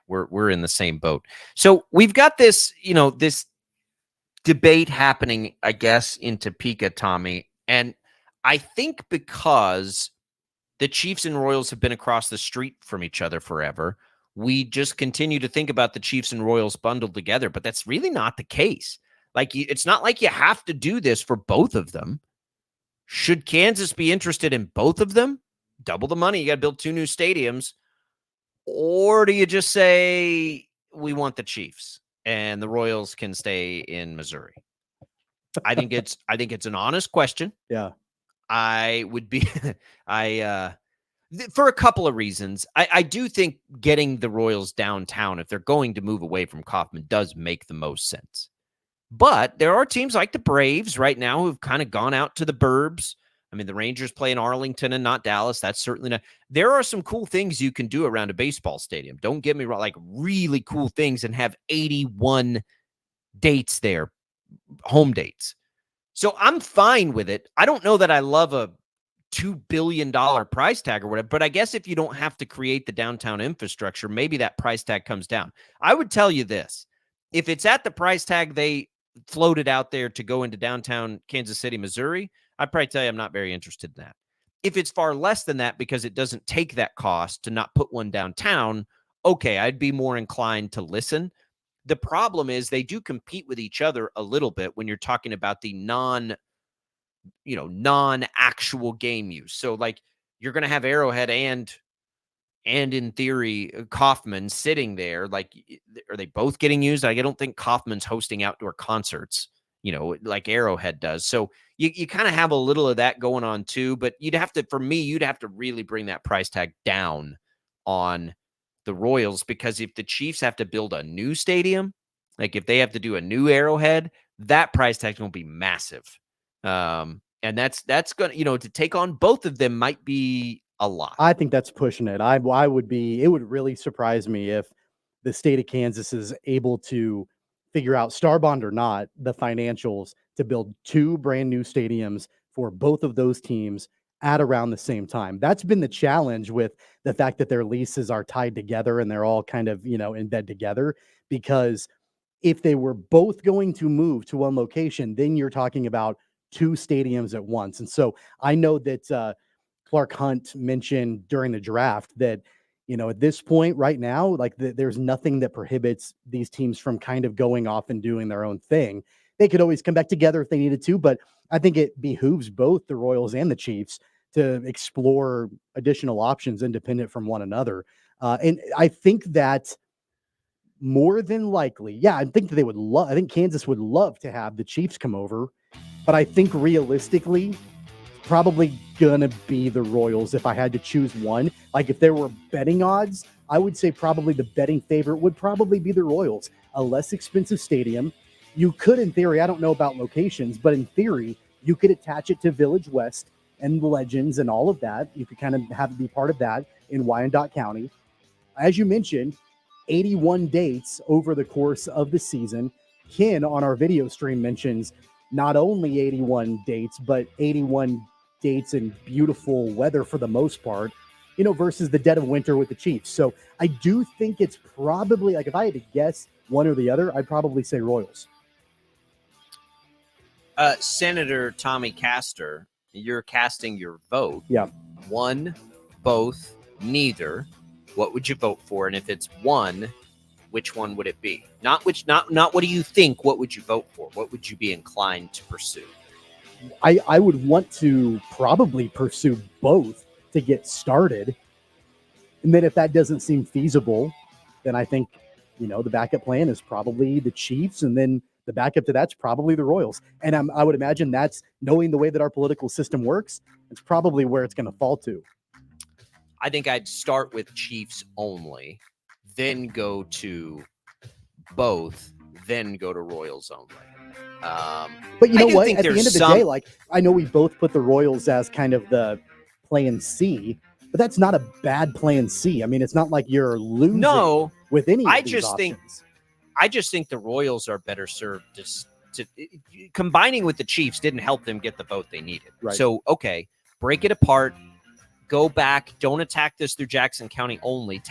we're in the same boat. So we've got this, this debate happening, I guess, in Topeka, Tommy. And I think because the Chiefs and Royals have been across the street from each other forever, we just continue to think about the Chiefs and Royals bundled together, but that's really not the case. Like, it's not like you have to do this for both of them. Should Kansas be interested in both of them? Double the money. You got to build 2 new stadiums. Or do you just say, we want the Chiefs and the Royals can stay in Missouri? I think it's an honest question. Yeah. I would be, for a couple of reasons. I do think getting the Royals downtown, if they're going to move away from Kauffman, does make the most sense. But there are teams like the Braves right now who've kind of gone out to the burbs. I mean, the Rangers play in Arlington and not Dallas. That's certainly not. There are some cool things you can do around a baseball stadium. Don't get me wrong, like really cool things, and have 81 dates there, home dates. So I'm fine with it. I don't know that I love a $2 billion price tag or whatever, but I guess if you don't have to create the downtown infrastructure, maybe that price tag comes down. I would tell you this. If it's at the price tag they floated out there to go into downtown Kansas City, Missouri, I'd probably tell you I'm not very interested in that. If it's far less than that because it doesn't take that cost to not put one downtown, okay, I'd be more inclined to listen. The problem is they do compete with each other a little bit when you're talking about the non-actual game use. So like you're going to have Arrowhead and in theory Kauffman sitting there. Like, are they both getting used? I don't think Kauffman's hosting outdoor concerts, like Arrowhead does. So you kind of have a little of that going on too, but you'd have to really bring that price tag down on the Royals, because if the Chiefs have to build a new stadium, like if they have to do a new Arrowhead, that price tag is going to be massive. And that's going to, to take on both of them might be a lot. I think that's pushing it. it would really surprise me if the state of Kansas is able to figure out, star bond or not, the financials to build 2 brand new stadiums for both of those teams at around the same time. That's been the challenge with the fact that their leases are tied together and they're all kind of, in bed together, because if they were both going to move to one location, then you're talking about 2 stadiums at once. And so I know that Clark Hunt mentioned during the draft that, at this point right now, like there's nothing that prohibits these teams from kind of going off and doing their own thing. They could always come back together if they needed to, but I think it behooves both the Royals and the Chiefs to explore additional options independent from one another. And I think that more than likely, I think that I think Kansas would love to have the Chiefs come over, but I think realistically, probably gonna be the Royals if I had to choose one. Like if there were betting odds, I would say probably the betting favorite would probably be the Royals. A less expensive stadium. You could, in theory, I don't know about locations, but in theory, you could attach it to Village West and the Legends and all of that. You could kind of have it be part of that in Wyandotte County. As you mentioned, 81 dates over the course of the season. Ken on our video stream mentions not only 81 dates, but 81 dates in beautiful weather for the most part, versus the dead of winter with the Chiefs. So I do think it's probably, like if I had to guess, one or the other, I'd probably say Royals. Senator Tommy Castor, you're casting your vote. Yeah. One, both, neither. What would you vote for? And if it's one, which one would it be? Not what do you think? What would you vote for? What would you be inclined to pursue? I would want to probably pursue both to get started. And then if that doesn't seem feasible, then I think, the backup plan is probably the Chiefs. And then the backup to that's probably the Royals. And I would imagine that's, knowing the way that our political system works, it's probably where it's going to fall to. I think I'd start with Chiefs only, then go to both, then go to Royals only. But you know what? think At the end there's of the day, like, I know we both put the Royals as kind of the plan C, but that's not a bad plan C. I mean, it's not like you're losing with any of these options. I just think the Royals are better served to combining with the Chiefs didn't help them get the vote they needed. Right. So, okay, break it apart. Go back. Don't attack this through Jackson County only.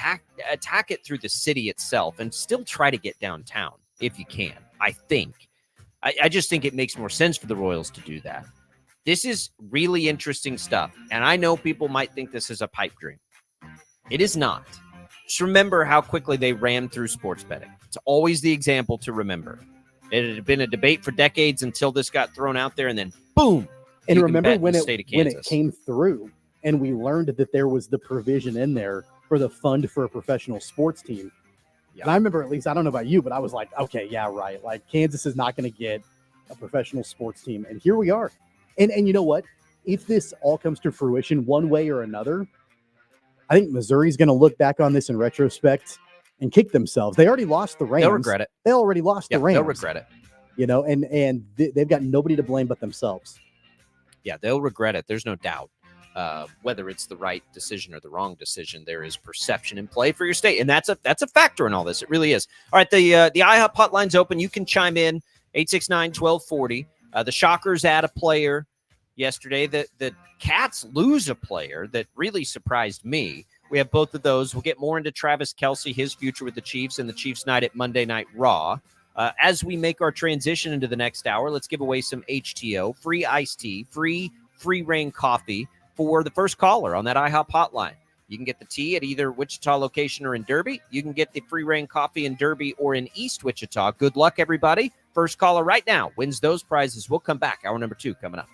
Attack it through the city itself and still try to get downtown if you can. I think. I just think it makes more sense for the Royals to do that. This is really interesting stuff. And I know people might think this is a pipe dream. It is not. Just remember how quickly they ran through sports betting. It's always the example to remember. It had been a debate for decades until this got thrown out there, and then boom. And remember when it came through and we learned that there was the provision in there for the fund for a professional sports team. Yeah. And I remember, at least, I don't know about you, but I was like, okay, yeah, right. Like, Kansas is not going to get a professional sports team. And here we are. And you know what? If this all comes to fruition one way or another, I think Missouri's going to look back on this in retrospect and kick themselves. They already lost the Rams. They'll regret it. They already lost the Rams. They'll regret it. And they've got nobody to blame but themselves. Yeah, they'll regret it. There's no doubt. Whether it's the right decision or the wrong decision, there is perception in play for your state, and that's a factor in all this. It really is. All right, the IHOP hotline's open. You can chime in 869-1240. The Shockers add a player yesterday. The Cats lose a player that really surprised me. We have both of those. We'll get more into Travis Kelce, his future with the Chiefs, and the Chiefs night at Monday Night Raw. As we make our transition into the next hour, let's give away some HTO, free iced tea, free reign coffee for the first caller on that IHOP hotline. You can get the tea at either Wichita location or in Derby. You can get the free reign coffee in Derby or in East Wichita. Good luck, everybody. First caller right now wins those prizes. We'll come back. Hour number 2 coming up.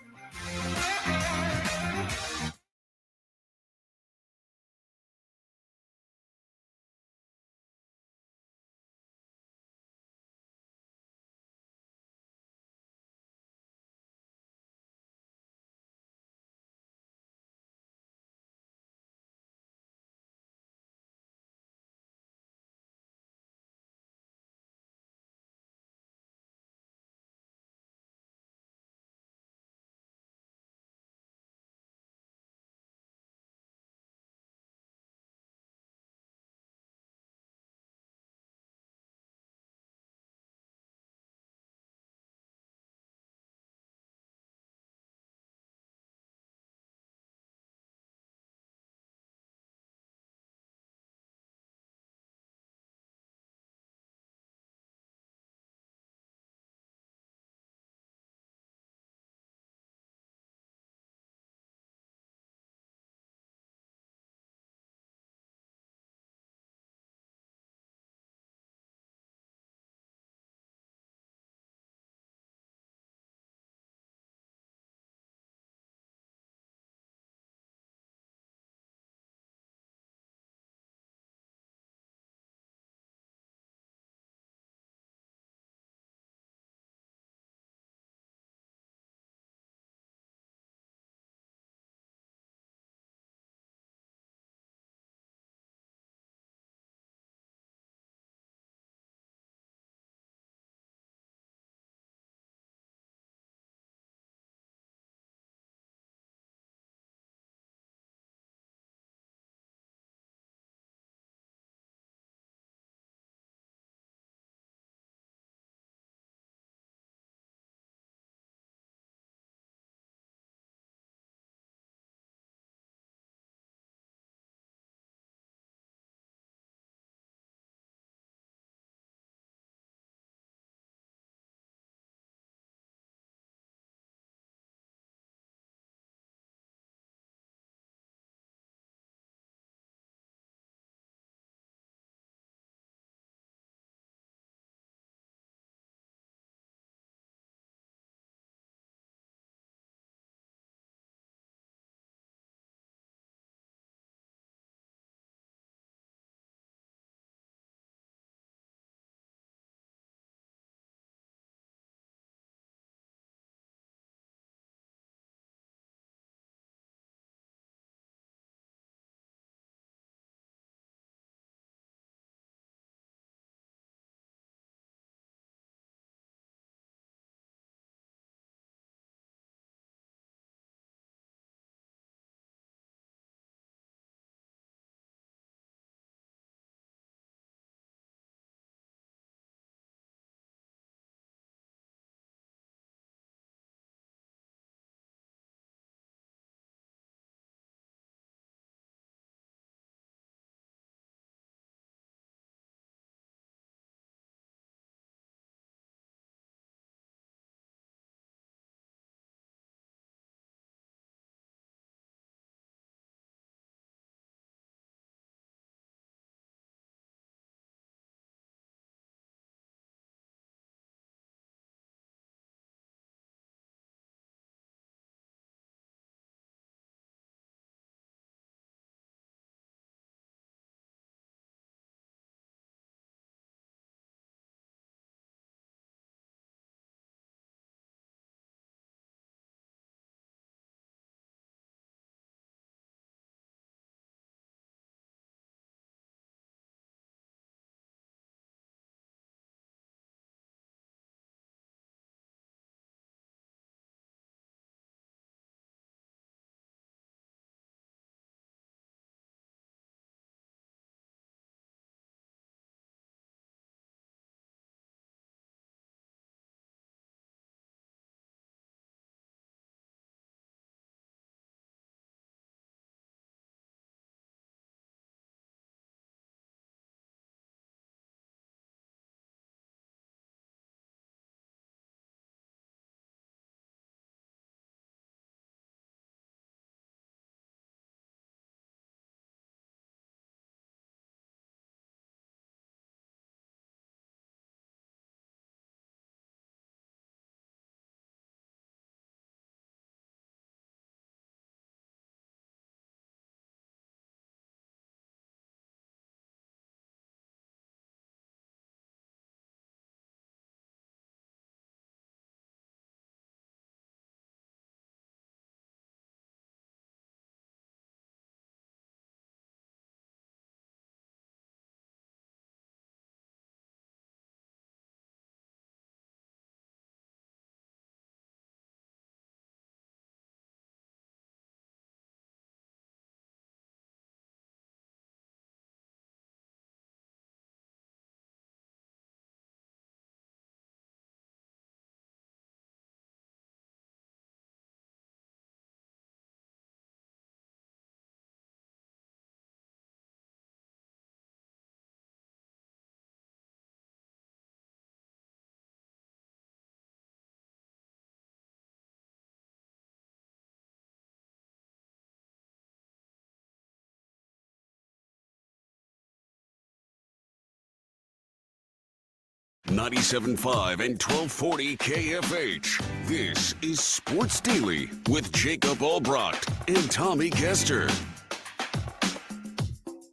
97.5 and 1240 KFH. This is Sports Daily with Jacob Albracht and Tommy Castor.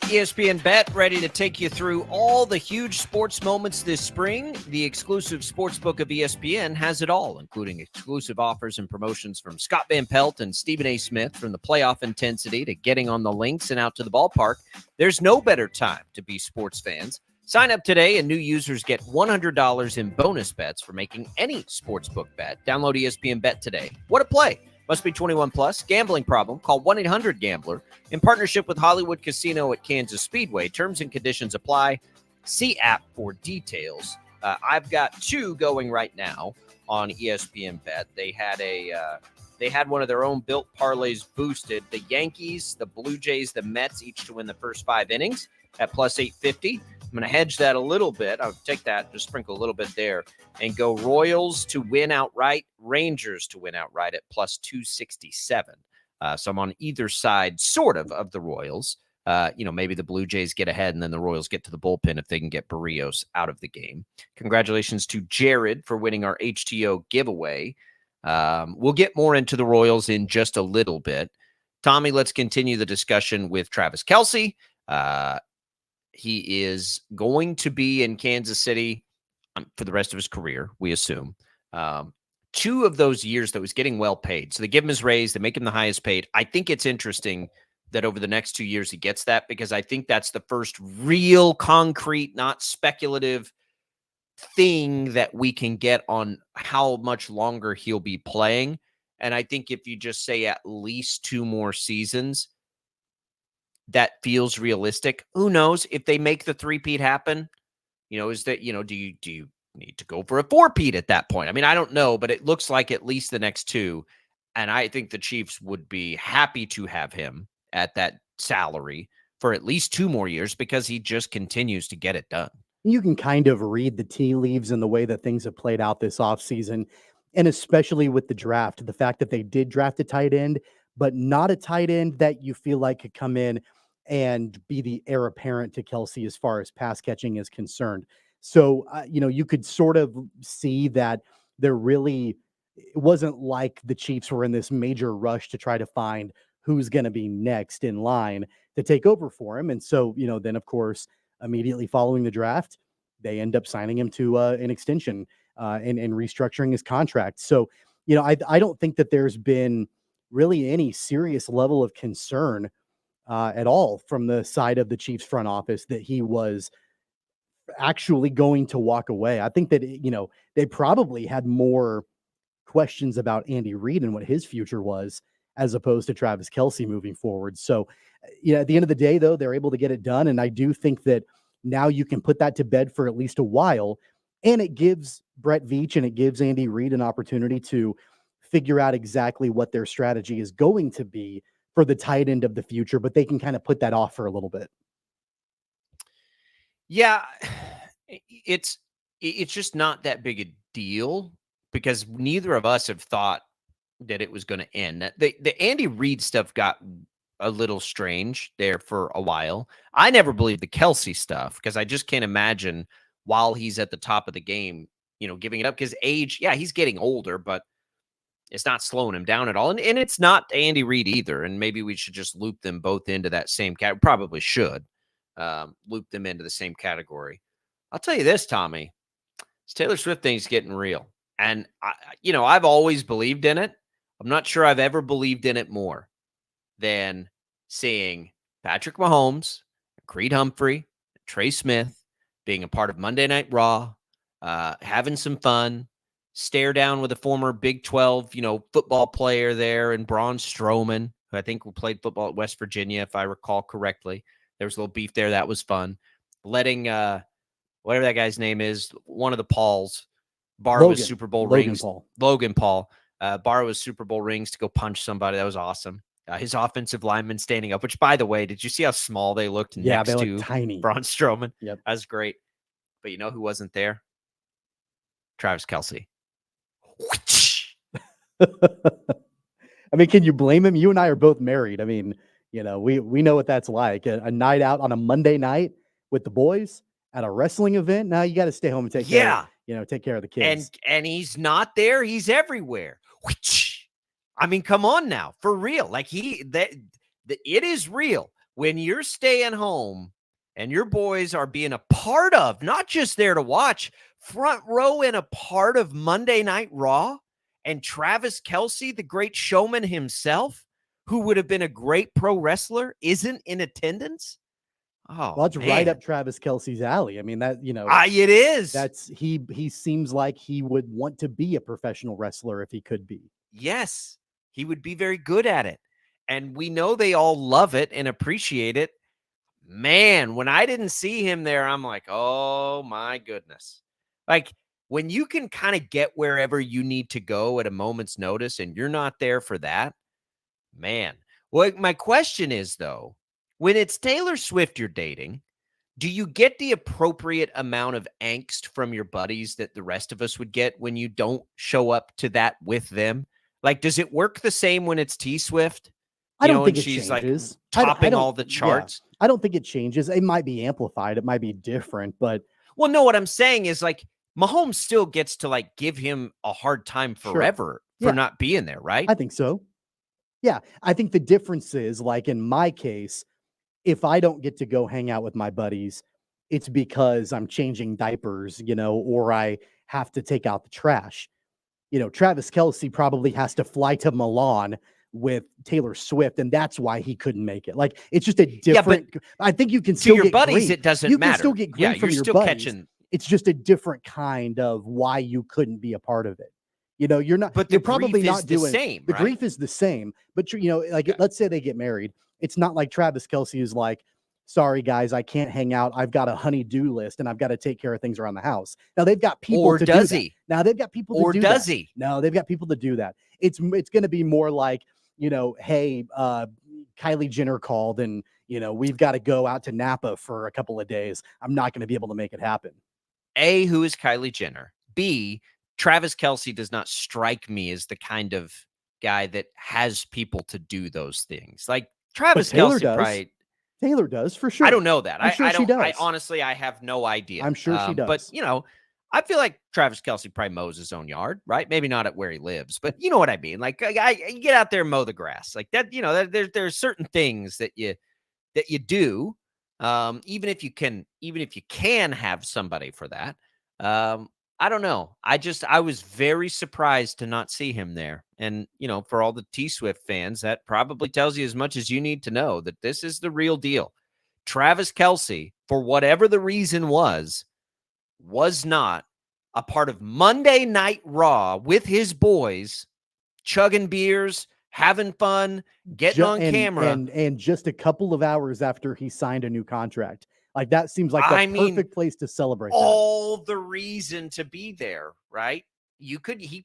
ESPN Bet ready to take you through all the huge sports moments this spring. The exclusive sportsbook of ESPN has it all, including exclusive offers and promotions from Scott Van Pelt and Stephen A. Smith, from the playoff intensity to getting on the links and out to the ballpark. There's no better time to be sports fans. Sign up today and new users get $100 in bonus bets for making any sportsbook bet. Download ESPN Bet today. What a play. Must be 21 plus. Gambling problem? Call 1-800-GAMBLER. In partnership with Hollywood Casino at Kansas Speedway. Terms and conditions apply. See app for details. I've got two going right now on ESPN Bet. They had one of their own built parlays boosted. The Yankees, the Blue Jays, the Mets, each to win the first 5 innings at plus 850. I'm going to hedge that a little bit. I'll take that, just sprinkle a little bit there, and go Royals to win outright, Rangers to win outright at plus 267. So I'm on either side, sort of the Royals. Maybe the Blue Jays get ahead and then the Royals get to the bullpen if they can get Barrios out of the game. Congratulations to Jared for winning our HTO giveaway. We'll get more into the Royals in just a little bit. Tommy, let's continue the discussion with Travis Kelce. He is going to be in Kansas City for the rest of his career, we assume. 2 of those years that was getting well paid. So they give him his raise. They make him the highest paid. I think it's interesting that over the next 2 years he gets that, because I think that's the first real concrete, not speculative thing that we can get on how much longer he'll be playing. And I think if you just say at least 2 more seasons, that feels realistic. Who knows if they make the 3-peat happen? Is that, do you need to go for a 4-peat at that point? I mean, I don't know, but it looks like at least the next 2. And I think the Chiefs would be happy to have him at that salary for at least 2 more years, because he just continues to get it done. You can kind of read the tea leaves in the way that things have played out this offseason, and especially with the draft, the fact that they did draft a tight end, but not a tight end that you feel like could come in and be the heir apparent to Kelce as far as pass catching is concerned. So, you could sort of see that it wasn't like the Chiefs were in this major rush to try to find who's going to be next in line to take over for him. And so, then of course, immediately following the draft, they end up signing him to an extension and restructuring his contract. So, I don't think that there's been really any serious level of concern at all from the side of the Chiefs front office that he was actually going to walk away. I think that, they probably had more questions about Andy Reid and what his future was, as opposed to Travis Kelce moving forward. So, at the end of the day, though, they're able to get it done. And I do think that now you can put that to bed for at least a while. And it gives Brett Veach and it gives Andy Reid an opportunity to figure out exactly what their strategy is going to be for the tight end of the future, but they can kind of put that off for a little bit. Yeah, it's just not that big a deal, because neither of us have thought that it was going to end. The Andy Reid stuff got a little strange there for a while. I never believed the Kelce stuff, because I just can't imagine while he's at the top of the game, giving it up, because age, yeah, he's getting older, but it's not slowing him down at all. And it's not Andy Reid either. And maybe we should just loop them both into that same category. Probably should loop them into the same category. I'll tell you this, Tommy, this Taylor Swift thing's getting real. And, I've always believed in it. I'm not sure I've ever believed in it more than seeing Patrick Mahomes, Creed Humphrey, Trey Smith being a part of Monday Night Raw, having some fun, stare down with a former Big 12, football player there, and Braun Strowman, who I think played football at West Virginia, if I recall correctly. There was a little beef there. That was fun. Letting whatever that guy's name is, one of the Pauls, borrow his Super Bowl rings. Logan Paul. Borrow his Super Bowl rings to go punch somebody. That was awesome. His offensive lineman standing up, which, by the way, did you see how small they looked next they to looked tiny. Braun Strowman? Yep. That was great. But you know who wasn't there? Travis Kelce. I mean, can you blame him? You and I are both married. I mean, we know what that's like. A night out on a Monday night with the boys, At a wrestling event, now you got to stay home and take care of the kids. And he's not there. He's everywhere. I mean, come on now, for real. Like it is real when you're staying home and your boys are being a part of, not just there to watch, front row and a part of Monday Night Raw. And Travis Kelce, the great showman himself, who would have been a great pro wrestler, isn't in attendance. Oh, well, it's right up Travis Kelce's alley. I mean, that, it is. That's he seems like he would want to be a professional wrestler if he could be. Yes, he would be very good at it. And we know they all love it and appreciate it. Man, when I didn't see him there, I'm like, oh my goodness. Like when you can kind of get wherever you need to go at a moment's notice and you're not there for that, man. Well, my question is, though, when it's Taylor Swift you're dating, do you get the appropriate amount of angst from your buddies that the rest of us would get when you don't show up to that with them? Like, does it work the same when it's T Swift? I don't think it she's changes. Like I topping don't- all the charts. Yeah, I don't think it changes. It might be amplified. It might be different, but Well, no, what I'm saying is like Mahomes still gets to like give him a hard time forever for not being there, right? I think so. Yeah, I think the difference is like in my case, if I don't get to go hang out with my buddies, it's because I'm changing diapers, or I have to take out the trash. Travis Kelce probably has to fly to Milan with Taylor Swift, and that's why he couldn't make it. Like, it's just a different. I think you can still to your get buddies. grief. It doesn't you matter. can still get grief from you're your still buddies. catching. It's just a different kind of why you couldn't be a part of it. You're not. But you're the probably grief not is the doing same. The right? grief is the same, but let's say they get married. It's not like Travis Kelce is like, sorry guys, I can't hang out. I've got a honey-do list and I've got to take care of things around the house. Now they've got people Or to does do that. he? Now they've got people Or to do does that. he? No, they've got people to do that. It's going to be more like, hey, Kylie Jenner called and, we've got to go out to Napa for a couple of days. I'm not going to be able to make it happen. A, who is Kylie Jenner? B, Travis Kelce does not strike me as the kind of guy that has people to do those things. Like Travis Taylor Kelce does. probably. Taylor does for sure. I don't know that. I'm sure I she don't. does. I honestly, I have no idea. I'm sure she does. But I feel like Travis Kelce probably mows his own yard, right? Maybe not at where he lives, but you know what I mean. Like, you get out there and mow the grass, like that. There's certain things that you do, even if you can have somebody for that. I don't know. I was very surprised to not see him there. And, for all the T-Swift fans, that probably tells you as much as you need to know that this is the real deal. Travis Kelce, for whatever the reason was not a part of Monday Night Raw with his boys, chugging beers, having fun, getting on camera. And just a couple of hours after he signed a new contract. Like, that seems like the perfect place to celebrate all the reason to be there, right?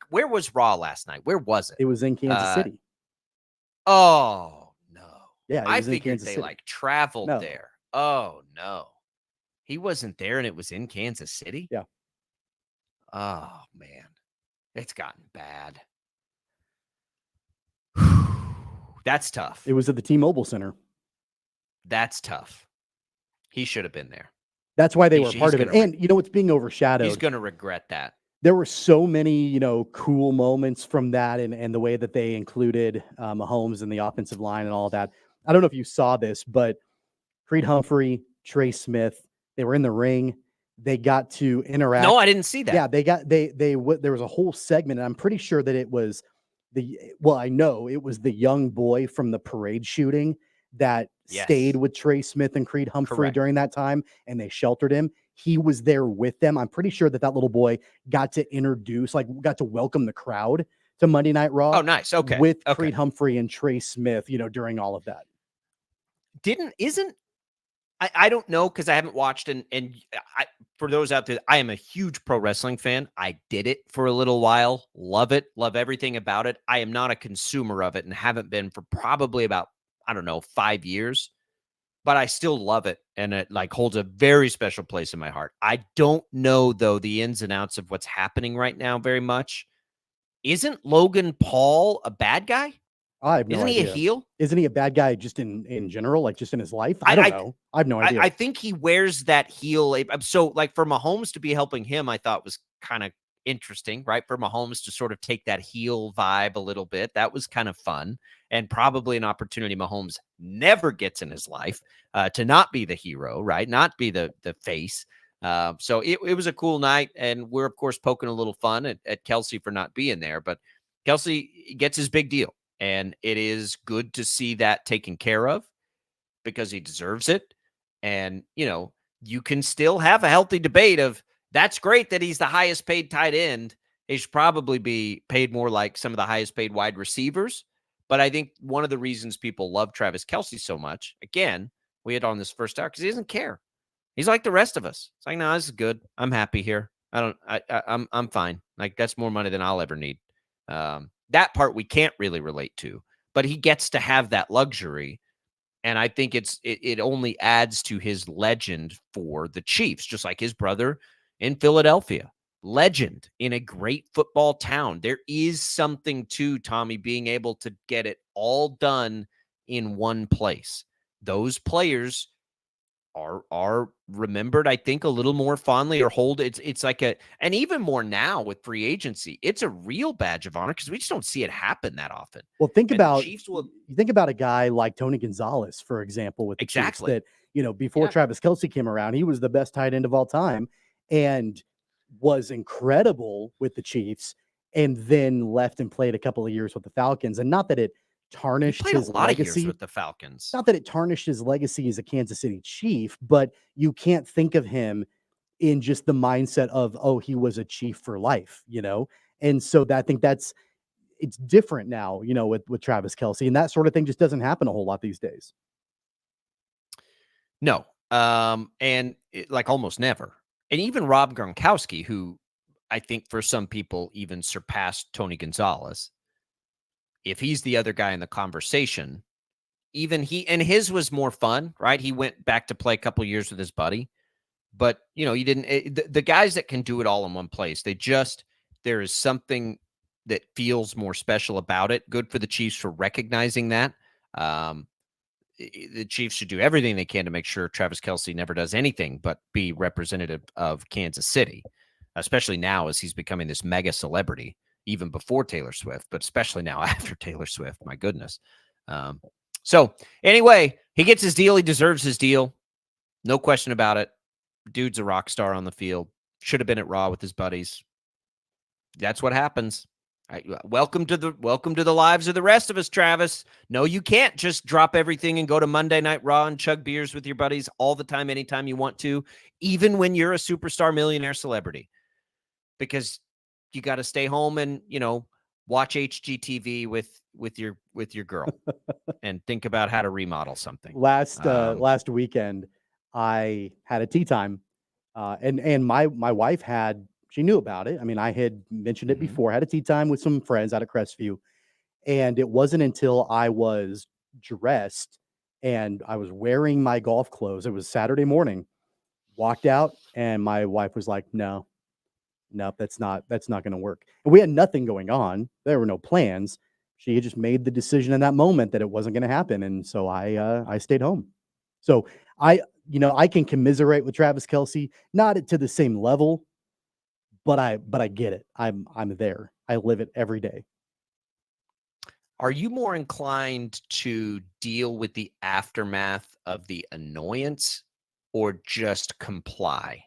Where was Raw last night? Where was it? It was in Kansas City. Oh, no. Yeah, I figured they traveled there. Oh, no. He wasn't there and it was in Kansas City? Yeah. Oh, man. It's gotten bad. That's tough. It was at the T-Mobile Center. That's tough. He should have been there. That's why they were part of it. And it's being overshadowed. He's going to regret that. There were so many, cool moments from that and the way that they included Mahomes in the offensive line and all that. I don't know if you saw this, but Creed Humphrey, Trey Smith, they were in the ring. They got to interact. No, I didn't see that. Yeah, there was a whole segment, and I'm pretty sure that it was I know it was the young boy from the parade shooting that stayed with Trey Smith and Creed Humphrey during that time, and they sheltered him. He was there with them. I'm pretty sure that little boy got to welcome the crowd to Monday Night Raw. Oh, nice. Okay. With Creed Humphrey and Trey Smith, during all of that. I don't know because I haven't watched and for those out there, I am a huge pro wrestling fan. I did it for a little while. Love it. Love everything about it. I am not a consumer of it and haven't been for probably about, 5 years, but I still love it. And it holds a very special place in my heart. I don't know though, the ins and outs of what's happening right now very much. Isn't Logan Paul a bad guy? I have no Isn't he a idea. heel? Isn't he a bad guy just in general, like just in his life? I don't know. I have no idea. I think he wears that heel. So, like, for Mahomes to be helping him, I thought was kind of interesting, right? For Mahomes to sort of take that heel vibe a little bit. That was kind of fun, and probably an opportunity Mahomes never gets in his life, to not be the hero, right? Not be the face. So it was a cool night, and we're, of course, poking a little fun at Kelsey for not being there. But Kelsey gets his big deal, and it is good to see that taken care of because he deserves it. And, you can still have a healthy debate of that's great that he's the highest paid tight end. He should probably be paid more like some of the highest paid wide receivers. But I think one of the reasons people love Travis Kelsey so much, again, we had on this first hour, because he doesn't care. He's like the rest of us. It's like, no, this is good. I'm happy here. I'm fine. Like, that's more money than I'll ever need. That part we can't really relate to, but he gets to have that luxury. And I think it only adds to his legend for the Chiefs, just like his brother in Philadelphia. Legend in a great football town. There is something to Tommy being able to get it all done in one place. Those players are remembered, I think, a little more fondly, or hold it's like and even more now with free agency, it's a real badge of honor because we just don't see it happen that often. Well, think And the about Chiefs will you think about a guy like Tony Gonzalez, for example, with the Exactly. Chiefs that, before Yeah. Travis Kelsey came around, he was the best tight end of all time and was incredible with the Chiefs, and then left and played a couple of years with the Falcons. And not that it He tarnished played a his lot of years legacy. with the Falcons. Not that it tarnished his legacy as a Kansas City Chief, but you can't think of him in just the mindset of, oh, he was a Chief for life. And so I think it's different now, with Travis Kelsey, and that sort of thing just doesn't happen a whole lot these days. No. Like almost never. And even Rob Gronkowski, who I think for some people even surpassed Tony Gonzalez, if he's the other guy in the conversation, even his was more fun, right? He went back to play a couple years with his buddy, but he didn't. The guys that can do it all in one place, there is something that feels more special about it. Good for the Chiefs for recognizing that. The Chiefs should do everything they can to make sure Travis Kelsey never does anything but be representative of Kansas City, especially now as he's becoming this mega celebrity, even before Taylor Swift, but especially now after Taylor Swift. My goodness. So anyway, he gets his deal. He deserves his deal. No question about it. Dude's a rock star on the field. Should have been at Raw with his buddies. That's what happens. Welcome to the lives of the rest of us, Travis. No, you can't just drop everything and go to Monday Night Raw and chug beers with your buddies all the time, anytime you want to, even when you're a superstar millionaire celebrity, because you got to stay home and, watch HGTV with your girl and think about how to remodel something. Last weekend, I had a tea time, and my wife she knew about it. I mean, I had mentioned it before. I had a tea time with some friends out of Crestview, and it wasn't until I was dressed and I was wearing my golf clothes. It was Saturday morning. Walked out, and my wife was like, "No, that's not going to work." And we had nothing going on. There were no plans. She had just made the decision in that moment that it wasn't going to happen, and so I stayed home. So I can commiserate with Travis Kelsey, not to the same level, but I get it. I'm there. I live it every day. Are you more inclined to deal with the aftermath of the annoyance or just comply?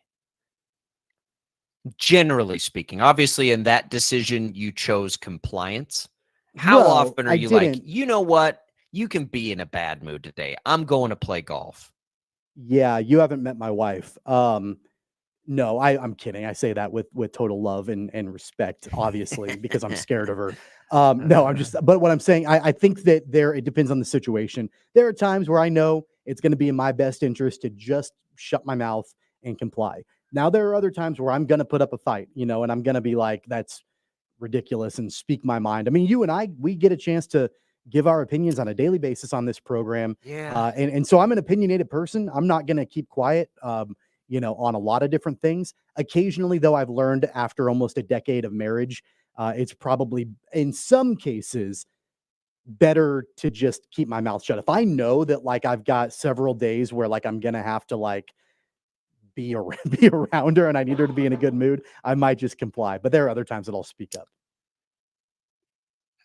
Generally speaking, obviously, in that decision, you chose compliance. How Well, often are I you like, didn't. you know what? You can be in a bad mood today. I'm going to play golf. Yeah, you haven't met my wife. No, I'm kidding. I say that with total love and respect, obviously, because I'm scared of her. No, but what I'm saying, I think that it depends on the situation. There are times where I know it's going to be in my best interest to just shut my mouth and comply. Now, there are other times where I'm going to put up a fight, and I'm going to be like, that's ridiculous, and speak my mind. I mean, you and I, we get a chance to give our opinions on a daily basis on this program. Yeah. And so I'm an opinionated person. I'm not going to keep quiet. On a lot of different things. Occasionally, though, I've learned after almost a decade of marriage, it's probably in some cases better to just keep my mouth shut. If I know that like I've got several days where like I'm gonna have to like be around her and I need her to be in a good mood, I might just comply. But there are other times that I'll speak up.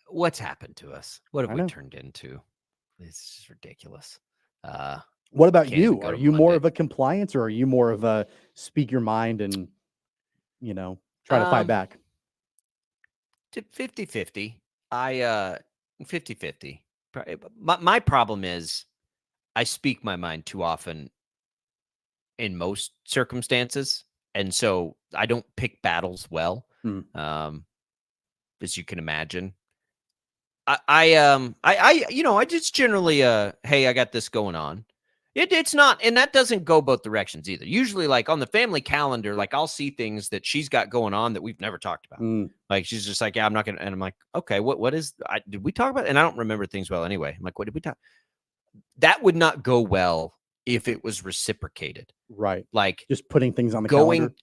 What's happened to us? What have I we know. turned into? It's just ridiculous. What about Can't even you? go Are to you more Monday. of a compliance or are you more of a speak your mind and, try to fight back? 50-50. 50-50. My problem is I speak my mind too often in most circumstances, and so I don't pick battles well. As you can imagine. I just generally hey, I got this going on. It's not, and that doesn't go both directions either. Usually, like on the family calendar, like I'll see things that she's got going on that we've never talked about. Like she's just like, yeah, I'm not gonna, and I'm like, okay, what is? Did we talk about? And I don't remember things well anyway. I'm like, what did we talk? That would not go well if it was reciprocated. Right. Like just putting things on the calendar.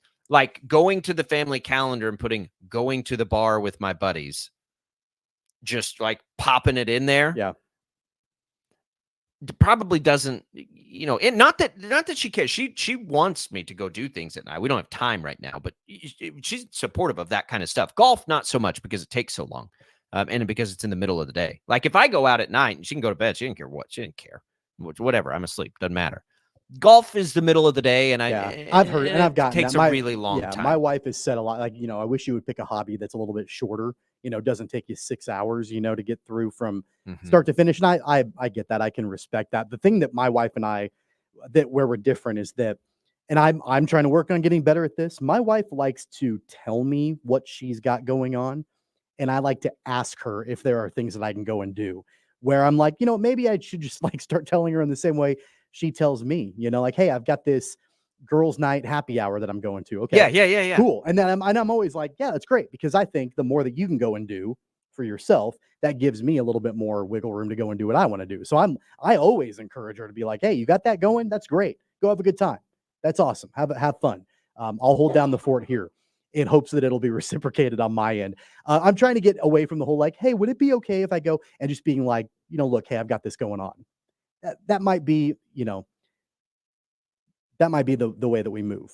Going to the family calendar and putting going to the bar with my buddies. Just like popping it in there. Yeah. Probably doesn't, not that she cares. She wants me to go do things at night. We don't have time right now, but she's supportive of that kind of stuff. Golf, not so much because it takes so long. And because it's in the middle of the day. Like if I go out at night and she can go to bed, she didn't care what. She didn't care. Whatever. I'm asleep. Doesn't matter. Golf is the middle of the day, and I've heard and I've gotten takes that. a really long time. My wife has said a lot, like, I wish you would pick a hobby that's a little bit shorter, doesn't take you 6 hours, to get through from start to finish. And I get that. I can respect that. The thing that my wife and I, where we're different is that, and I'm trying to work on getting better at this. My wife likes to tell me what she's got going on, and I like to ask her if there are things that I can go and do. Where I'm like, maybe I should just like start telling her in the same way she tells me, like, hey, I've got this girls' night happy hour that I'm going to. Okay. Yeah. Cool. And then I'm always like, yeah, that's great. Because I think the more that you can go and do for yourself, that gives me a little bit more wiggle room to go and do what I want to do. So I always encourage her to be like, hey, you got that going? That's great. Go have a good time. That's awesome. Have fun. I'll hold down the fort here in hopes that it'll be reciprocated on my end. I'm trying to get away from the whole like, hey, would it be okay if I go, and just being like, look, hey, I've got this going on. That might be, that might be the way that we move.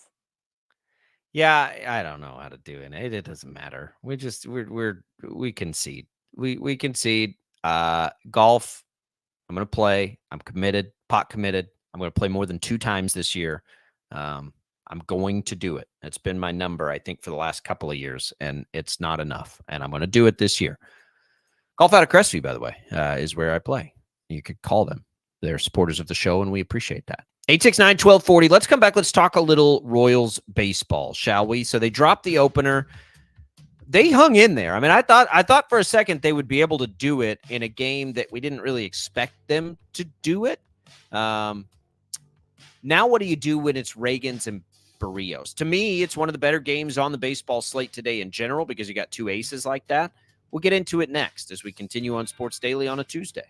Yeah, I don't know how to do it. It doesn't matter. We concede. We concede. Golf, I'm going to play. I'm committed, pot committed. I'm going to play more than 2 times this year. I'm going to do it. It's been my number, I think, for the last couple of years, and it's not enough. And I'm going to do it this year. Golf out of Crestview, by the way, is where I play. You could call them. They're supporters of the show, and we appreciate that. 869-1240. Let's come back. Let's talk a little Royals baseball, shall we? So they dropped the opener. They hung in there. I mean, I thought for a second they would be able to do it in a game that we didn't really expect them to do it. Now what do you do when it's Reagans and Barrios? To me, it's one of the better games on the baseball slate today in general because you got 2 aces like that. We'll get into it next as we continue on Sports Daily on a Tuesday.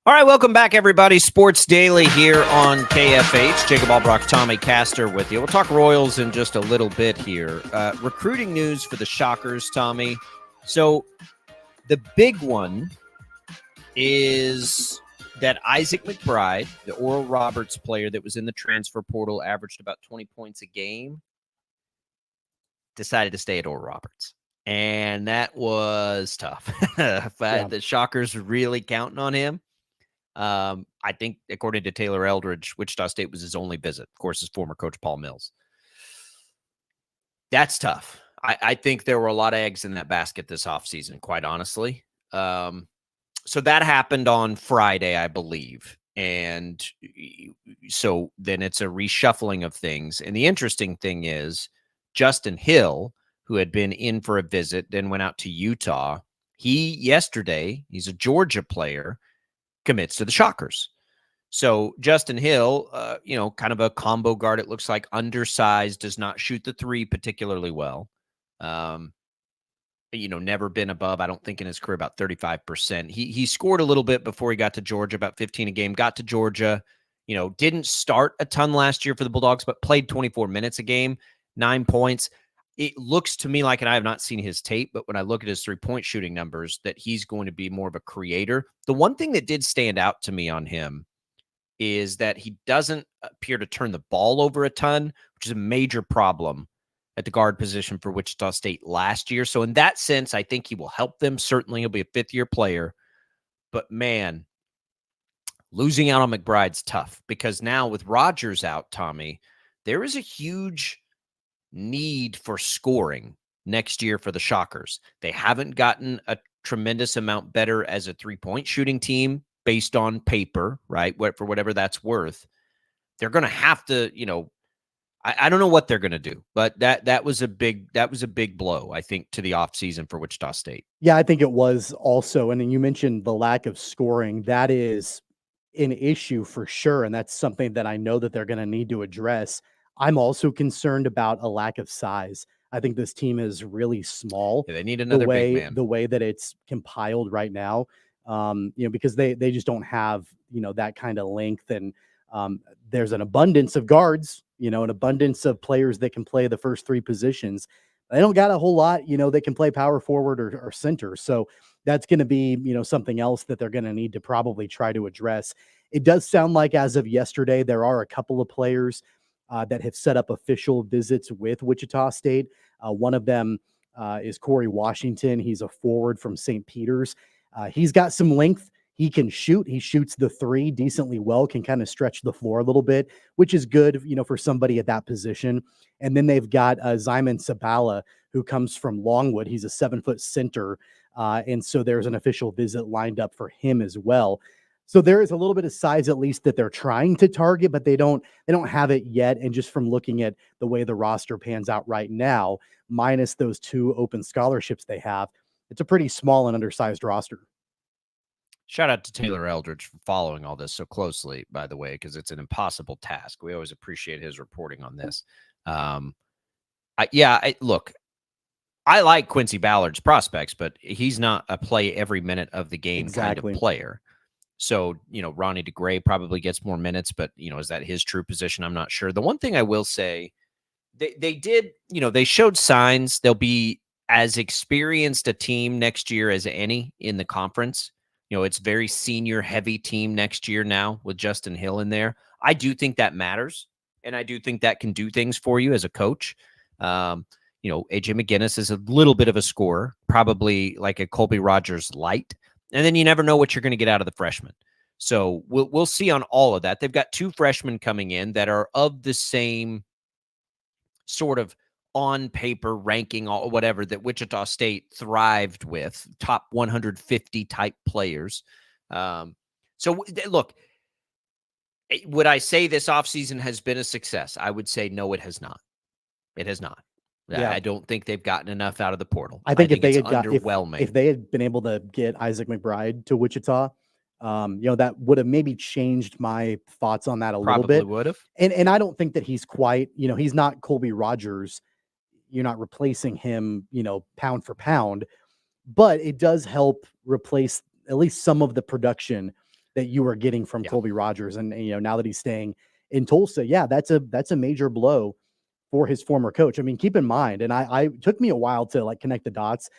All right, welcome back, everybody. Sports Daily here on KFH. Jacob Albracht, Tommy Castor with you. We'll talk Royals in just a little bit here. Recruiting news for the Shockers, Tommy. So the big one is that Isaac McBride, the Oral Roberts player that was in the transfer portal, averaged about 20 points a game, decided to stay at Oral Roberts. And that was tough. The Shockers really counting on him. I think, according to Taylor Eldridge, Wichita State was his only visit. Of course, his former coach, Paul Mills. That's tough. I think there were a lot of eggs in that basket this offseason, quite honestly. So that happened on Friday, I believe. And so then it's a reshuffling of things. And the interesting thing is Justin Hill, who had been in for a visit, then went out to Utah. Yesterday, he's a Georgia player, commits to the Shockers. So Justin Hill, kind of a combo guard, it looks like, undersized, does not shoot the three particularly well. Never been above, I don't think in his career, about 35%. He scored a little bit before he got to Georgia, about 15 a game, got to Georgia, didn't start a ton last year for the Bulldogs, but played 24 minutes a game, 9 points. It looks to me like, and I have not seen his tape, but when I look at his three-point shooting numbers, that he's going to be more of a creator. The one thing that did stand out to me on him is that he doesn't appear to turn the ball over a ton, which is a major problem at the guard position for Wichita State last year. So in that sense, I think he will help them. Certainly he'll be a fifth-year player. But, man, losing out on McBride's tough, because now with Rodgers out, Tommy, there is a huge need for scoring next year for the Shockers. They haven't gotten a tremendous amount better as a three-point shooting team based on paper, right? For whatever that's worth. They're going to have to, I don't know what they're going to do, but that was a big blow, I think, to the offseason for Wichita State. Yeah, I think it was also. And you mentioned the lack of scoring. That is an issue for sure. And that's something that I know that they're going to need to address. I'm also concerned about a lack of size. I think this team is really small. Yeah, they need another big man. The way that it's compiled right now, because they just don't have, that kind of length. And there's an abundance of guards, an abundance of players that can play the first three positions. They don't got a whole lot, they can play power forward or center. So that's going to be, something else that they're going to need to probably try to address. It does sound like, as of yesterday, there are a couple of players that have set up official visits with Wichita State. One of them is Corey Washington. He's a forward from St. Peter's. He's got some length. He can shoot. He shoots the three decently well, can kind of stretch the floor a little bit, which is good, for somebody at that position. And then they've got Zyman Sabala, who comes from Longwood. He's a 7-foot center. And so there's an official visit lined up for him as well. So there is a little bit of size, at least, that they're trying to target, but they don't have it yet. And just from looking at the way the roster pans out right now, minus those 2 open scholarships they have, it's a pretty small and undersized roster. Shout out to Taylor Eldridge for following all this so closely, by the way, because it's an impossible task. We always appreciate his reporting on this. Look, I like Quincy Ballard's prospects, but he's not a play every minute of the game kind of player. So, Ronnie DeGray probably gets more minutes, but, is that his true position? I'm not sure. The one thing I will say, they did, they showed signs they'll be as experienced a team next year as any in the conference. It's very senior heavy team next year now with Justin Hill in there. I do think that matters. And I do think that can do things for you as a coach. AJ McGinnis is a little bit of a scorer, probably like a Colby Rogers light. And then you never know what you're going to get out of the freshman. So we'll see on all of that. They've got 2 freshmen coming in that are of the same sort of on paper ranking or whatever that Wichita State thrived with, top 150 type players. So look, would I say this offseason has been a success? I would say no, it has not. It has not. Yeah. I don't think they've gotten enough out of the portal. I think if they had underwhelming. If they had been able to get Isaac McBride to Wichita, that would have maybe changed my thoughts on that a little bit. Would have. And I don't think that he's quite, he's not Colby Rogers. You're not replacing him, pound for pound, but it does help replace at least some of the production that you were getting from Colby Rogers. And, now that he's staying in Tulsa, that's a major blow for his former coach. I mean, keep in mind, and I took me a while to connect the dots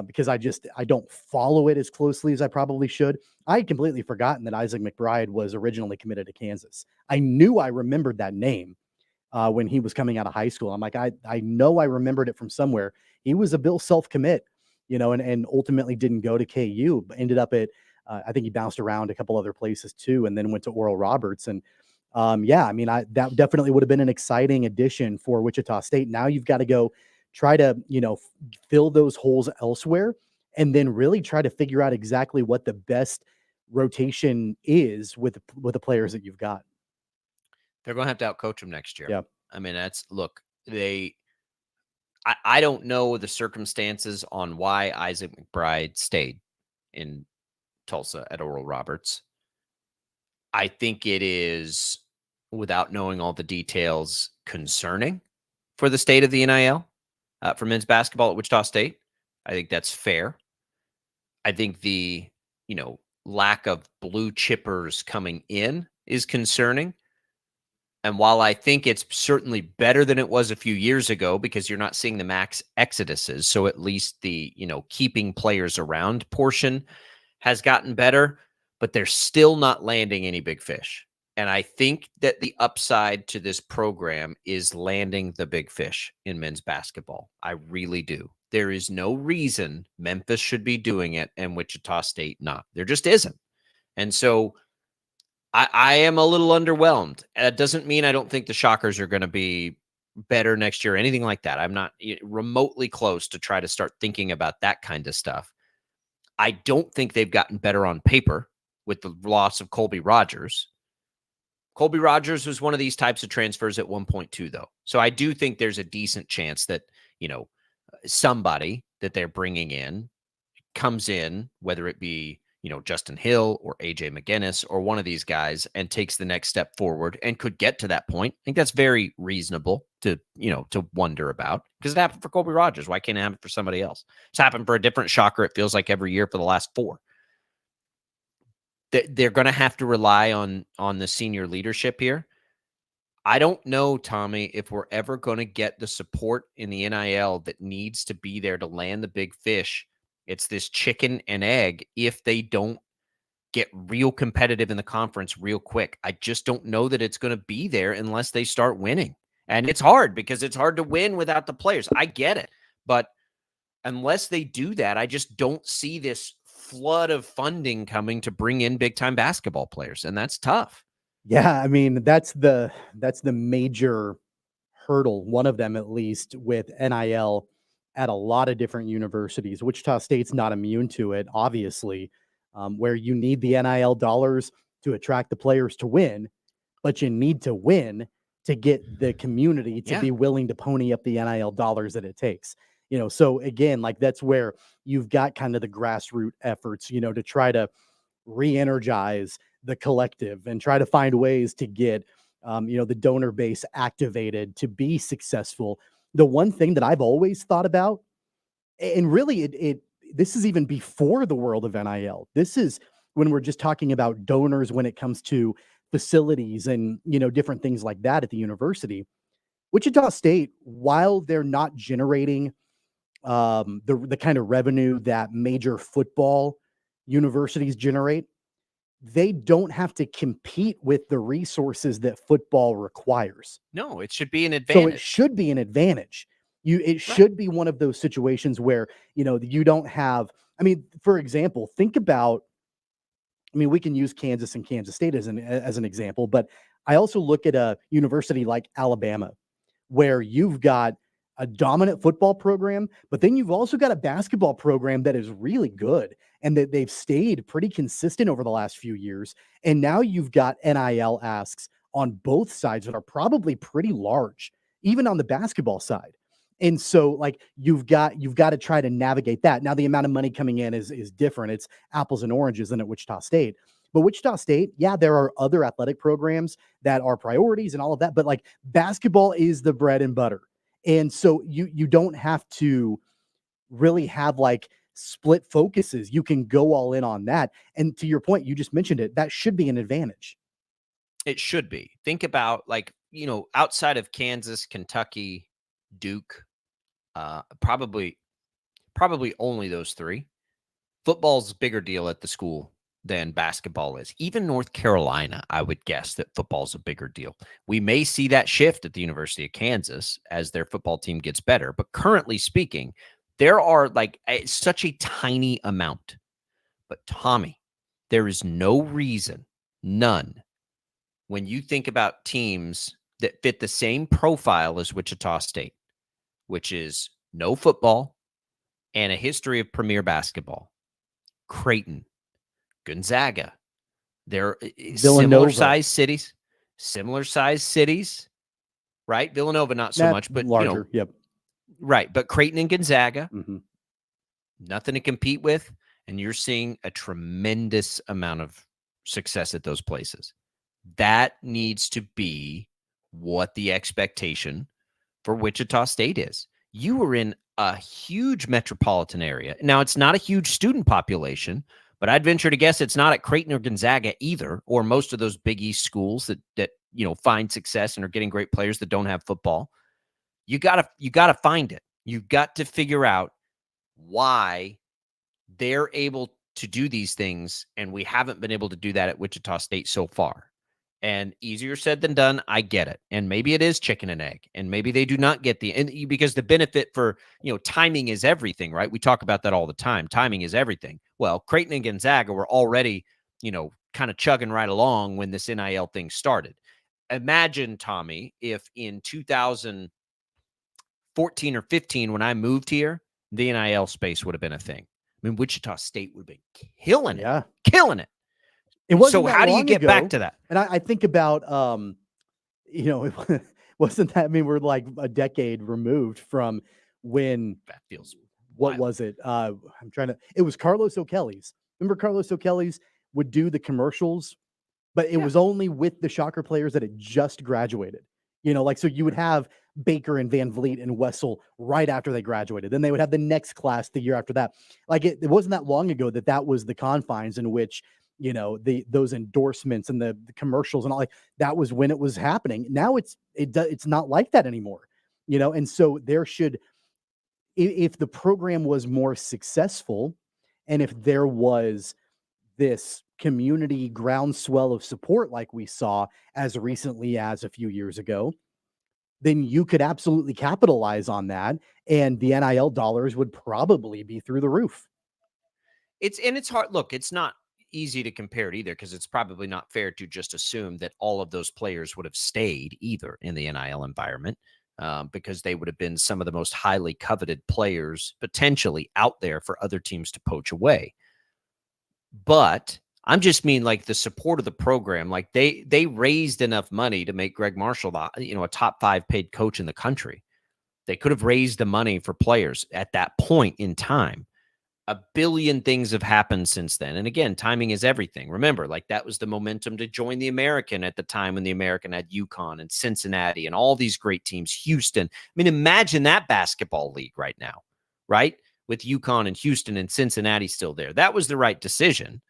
because I don't follow it as closely as I probably should. I had completely forgotten that Isaac McBride was originally committed to Kansas. I knew I remembered that name when he was coming out of high school. I'm like, I know I remembered it from somewhere. He was a Bill self-commit, and ultimately didn't go to KU, but ended up at, I think he bounced around a couple other places too, and then went to Oral Roberts. And that definitely would have been an exciting addition for Wichita State. Now you've got to go try to, fill those holes elsewhere, and then really try to figure out exactly what the best rotation is with the players that you've got. They're going to have to outcoach them next year. Yeah. I mean, I don't know the circumstances on why Isaac McBride stayed in Tulsa at Oral Roberts. I think it is, without knowing all the details, concerning for the state of the NIL for men's basketball at Wichita State. I think that's fair. I think the, lack of blue chippers coming in is concerning. And while I think it's certainly better than it was a few years ago because you're not seeing the max exoduses, so at least the, keeping players around portion has gotten better, but they're still not landing any big fish. And I think that the upside to this program is landing the big fish in men's basketball. I really do. There is no reason Memphis should be doing it and Wichita State not. There just isn't. And so I am a little underwhelmed. That doesn't mean I don't think the Shockers are going to be better next year or anything like that. I'm not remotely close to try to start thinking about that kind of stuff. I don't think they've gotten better on paper with the loss of Colby Rogers. Colby Rogers was one of these types of transfers at 1.2, though. So I do think there's a decent chance that, somebody that they're bringing in comes in, whether it be, Justin Hill or AJ McGinnis or one of these guys, and takes the next step forward and could get to that point. I think that's very reasonable to wonder about, because it happened for Colby Rogers. Why can't it happen for somebody else? It's happened for a different Shocker, it feels like, every year for the last 4. They're going to have to rely on the senior leadership here. I don't know, Tommy, if we're ever going to get the support in the NIL that needs to be there to land the big fish. It's this chicken and egg if they don't get real competitive in the conference real quick. I just don't know that it's going to be there unless they start winning. And it's hard because it's hard to win without the players. I get it. But unless they do that, I just don't see this flood of funding coming to bring in big time basketball players. And that's tough. Yeah, I mean, that's the major hurdle, one of them at least, with NIL at a lot of different universities. Wichita State's not immune to it, obviously, where you need the NIL dollars to attract the players to win, but you need to win to get the community to Yeah. be willing to pony up the NIL dollars that it takes. So again, like that's where you've got kind of the grassroots efforts, to try to re-energize the collective and try to find ways to get the donor base activated to be successful. The one thing that I've always thought about, and really this is even before the world of NIL. This is when we're just talking about donors when it comes to facilities and different things like that at the university. Wichita State, while they're not generating the kind of revenue that major football universities generate, they don't have to compete with the resources that football requires. No, it should be an So advantage. it should be an advantage. It should be one of those situations where, you don't have, I mean, for example, think about, we can use Kansas and Kansas State as an example, but I also look at a university like Alabama, where you've got a dominant football program, but then you've also got a basketball program that is really good and that they've stayed pretty consistent over the last few years. And now you've got NIL asks on both sides that are probably pretty large, even on the basketball side. And so like you've got to try to navigate that. Now the amount of money coming in is different. It's apples and oranges than at Wichita State. But Wichita State, yeah, there are other athletic programs that are priorities and all of that, but like basketball is the bread and butter. And so you don't have to really have like split focuses. You can go all in on that. And to your point, you just mentioned it, that should be an advantage. It should be. Think about outside of Kansas, Kentucky, Duke, probably only those three. Football's a bigger deal at the school than basketball is. Even North Carolina, I would guess that football's a bigger deal. We may see that shift at the University of Kansas as their football team gets better. But currently speaking, there are such a tiny amount. But Tommy, there is no reason, none, when you think about teams that fit the same profile as Wichita State, which is no football and a history of premier basketball. Creighton, Gonzaga, they're Villanova. similar size cities, right? Villanova, not so much, but larger. Yep. Right. But Creighton and Gonzaga, Mm-hmm. nothing to compete with. And you're seeing a tremendous amount of success at those places. That needs to be what the expectation for Wichita State is. You were in a huge metropolitan area. Now, it's not a huge student population, but I'd venture to guess it's not at Creighton or Gonzaga either, or most of those Big East schools that find success and are getting great players that don't have football. You gotta find it. You've got to figure out why they're able to do these things, and we haven't been able to do that at Wichita State so far. And easier said than done, I get it. And maybe it is chicken and egg, and maybe they do not get because the benefit for, timing is everything, right? We talk about that all the time. Timing is everything. Well, Creighton and Gonzaga were already, kind of chugging right along when this NIL thing started. Imagine, Tommy, if in 2014 or 15, when I moved here, the NIL space would have been a thing. I mean, Wichita State would have been killing it. It wasn't so that how do you long get ago, back to that? And I think about, it wasn't that, we're like a decade removed from when, That feels what wild. was it? It was Carlos O'Kelly's. Remember Carlos O'Kelly's would do the commercials, but it was only with the Shocker players that had just graduated. So you would have Baker and Van Vliet and Wessel right after they graduated. Then they would have the next class the year after that. Like it wasn't that long ago that was the confines in which, those endorsements and the commercials and all that was when it was happening. Now it's not like that anymore, and so there should, if the program was more successful and if there was this community groundswell of support like we saw as recently as a few years ago, then you could absolutely capitalize on that, and the NIL dollars would probably be through the roof. It's hard. Look, it's not easy to compare it either, because it's probably not fair to just assume that all of those players would have stayed either in the NIL environment, because they would have been some of the most highly coveted players potentially out there for other teams to poach away. But I'm just mean like the support of the program. Like they raised enough money to make Greg Marshall a top 5 paid coach in the country. They could have raised the money for players at that point in time. A billion things have happened since then. And again, timing is everything. Remember, like that was the momentum to join the American at the time when the American had UConn and Cincinnati and all these great teams, Houston. I mean, imagine that basketball league right now, right? With UConn and Houston and Cincinnati still there. That was the right decision.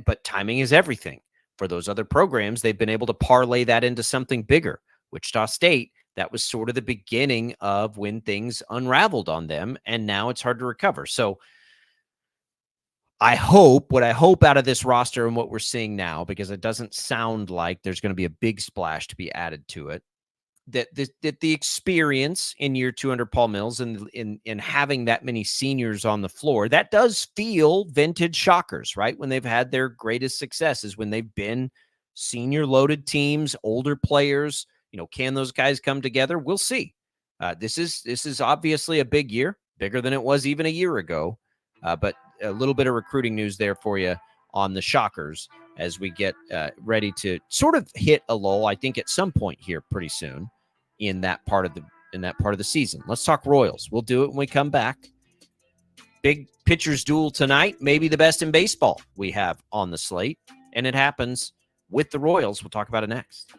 But timing is everything. For those other programs, they've been able to parlay that into something bigger. Wichita State, that was sort of the beginning of when things unraveled on them, and now it's hard to recover. So what I hope out of this roster and what we're seeing now, because it doesn't sound like there's going to be a big splash to be added to it, that the experience in year 2 under Paul Mills and in having that many seniors on the floor, that does feel vintage Shockers, right? When they've had their greatest successes, when they've been senior loaded teams, older players, can those guys come together? We'll see. This is obviously a big year, bigger than it was even a year ago. But a little bit of recruiting news there for you on the Shockers as we get ready to sort of hit a lull, I think, at some point here pretty soon in that part of the season. Let's talk Royals. We'll do it when we come back. Big pitchers duel tonight, maybe the best in baseball we have on the slate, and it happens with the Royals. We'll talk about it next.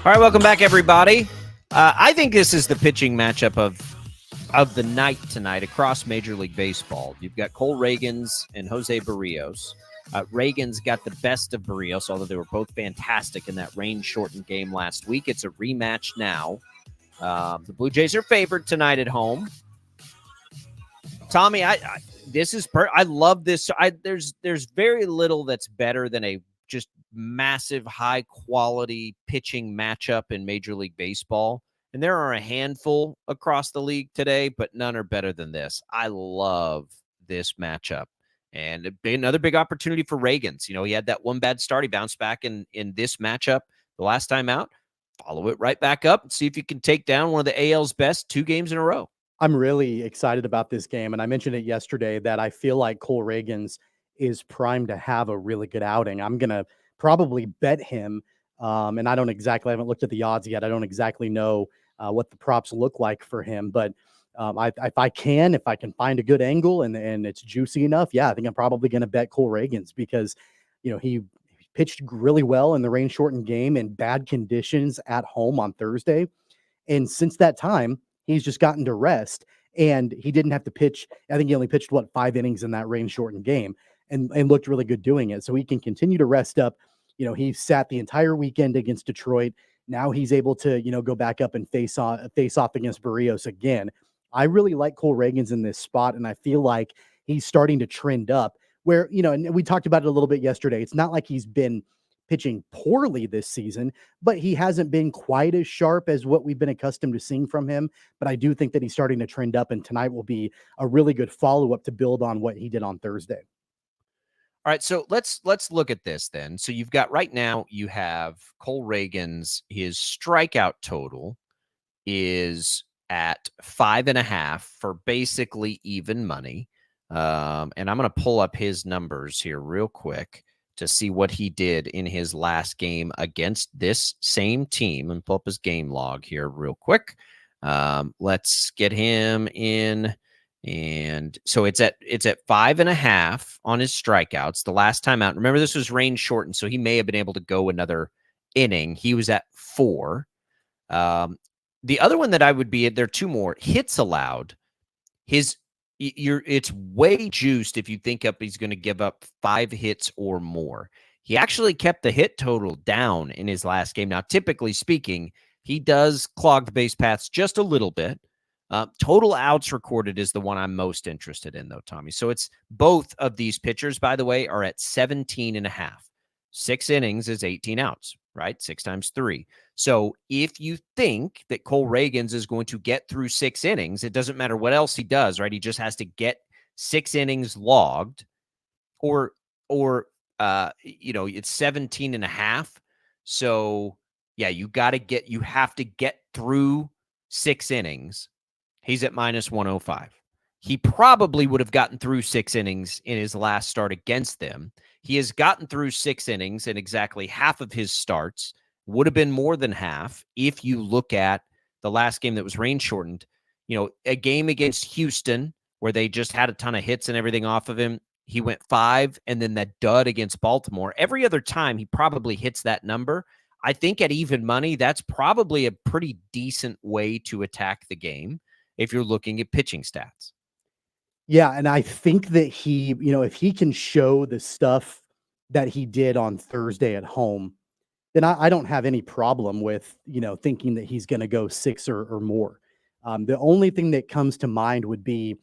All right, welcome back, everybody. I think this is the pitching matchup of the night tonight across Major League Baseball. You've got Cole Ragans and Jose Barrios. Ragans got the best of Barrios, although they were both fantastic in that rain-shortened game last week. It's a rematch now. The Blue Jays are favored tonight at home. Tommy, I love this. There's very little that's better than a just massive, high-quality pitching matchup in Major League Baseball. And there are a handful across the league today, but none are better than this. I love this matchup. And it'd be another big opportunity for Ragans. He had that one bad start. He bounced back in this matchup the last time out. Follow it right back up and see if you can take down one of the AL's best 2 games in a row. I'm really excited about this game, and I mentioned it yesterday that I feel like Cole Ragans is primed to have a really good outing. I'm going to probably bet him, and I haven't looked at the odds yet. I don't exactly know what the props look like for him, but if I can find a good angle and it's juicy enough, I think I'm probably going to bet Cole Ragans because, he pitched really well in the rain-shortened game in bad conditions at home on Thursday. And since that time, he's just gotten to rest, and he didn't have to pitch. I think he only pitched 5 innings in that rain-shortened game, and looked really good doing it. So he can continue to rest up. He sat the entire weekend against Detroit. Now he's able to, go back up and face off against Barrios again. I really like Cole Ragans in this spot, and I feel like he's starting to trend up. Where, and we talked about it a little bit yesterday. It's not like he's been pitching poorly this season, but he hasn't been quite as sharp as what we've been accustomed to seeing from him. But I do think that he's starting to trend up, and tonight will be a really good follow-up to build on what he did on Thursday. All right, so let's look at this then. So you've got right now, you have Cole Ragans. His strikeout total is at 5.5 for basically even money. And I'm going to pull up his numbers here real quick to see what he did in his last game against this same team, and pull up his game log here real quick. Let's get him in. And so it's at 5.5 on his strikeouts the last time out. Remember, this was rain shortened, so he may have been able to go another inning. He was at 4. The other one that I would be, there are 2 more hits allowed. It's way juiced if you think he's going to give up 5 hits or more. He actually kept the hit total down in his last game. Now, typically speaking, he does clog the base paths just a little bit. Total outs recorded is the one I'm most interested in, though, Tommy. So it's both of these pitchers, by the way, are at 17.5. 6 innings is 18 outs, right? 6 times 3. So if you think that Cole Ragans is going to get through 6 innings, it doesn't matter what else he does, right? He just has to get 6 innings logged, or it's 17.5. So yeah, you have to get through 6 innings. He's at -105. He probably would have gotten through 6 innings in his last start against them. He has gotten through 6 innings in exactly half of his starts. Would have been more than half if you look at the last game that was rain shortened. A game against Houston where they just had a ton of hits and everything off of him. He went 5, and then that dud against Baltimore. Every other time he probably hits that number. I think at even money, that's probably a pretty decent way to attack the game if you're looking at pitching stats. Yeah, and I think that he, if he can show the stuff that he did on Thursday at home, then I don't have any problem with, thinking that he's going to go 6 or more. The only thing that comes to mind would be,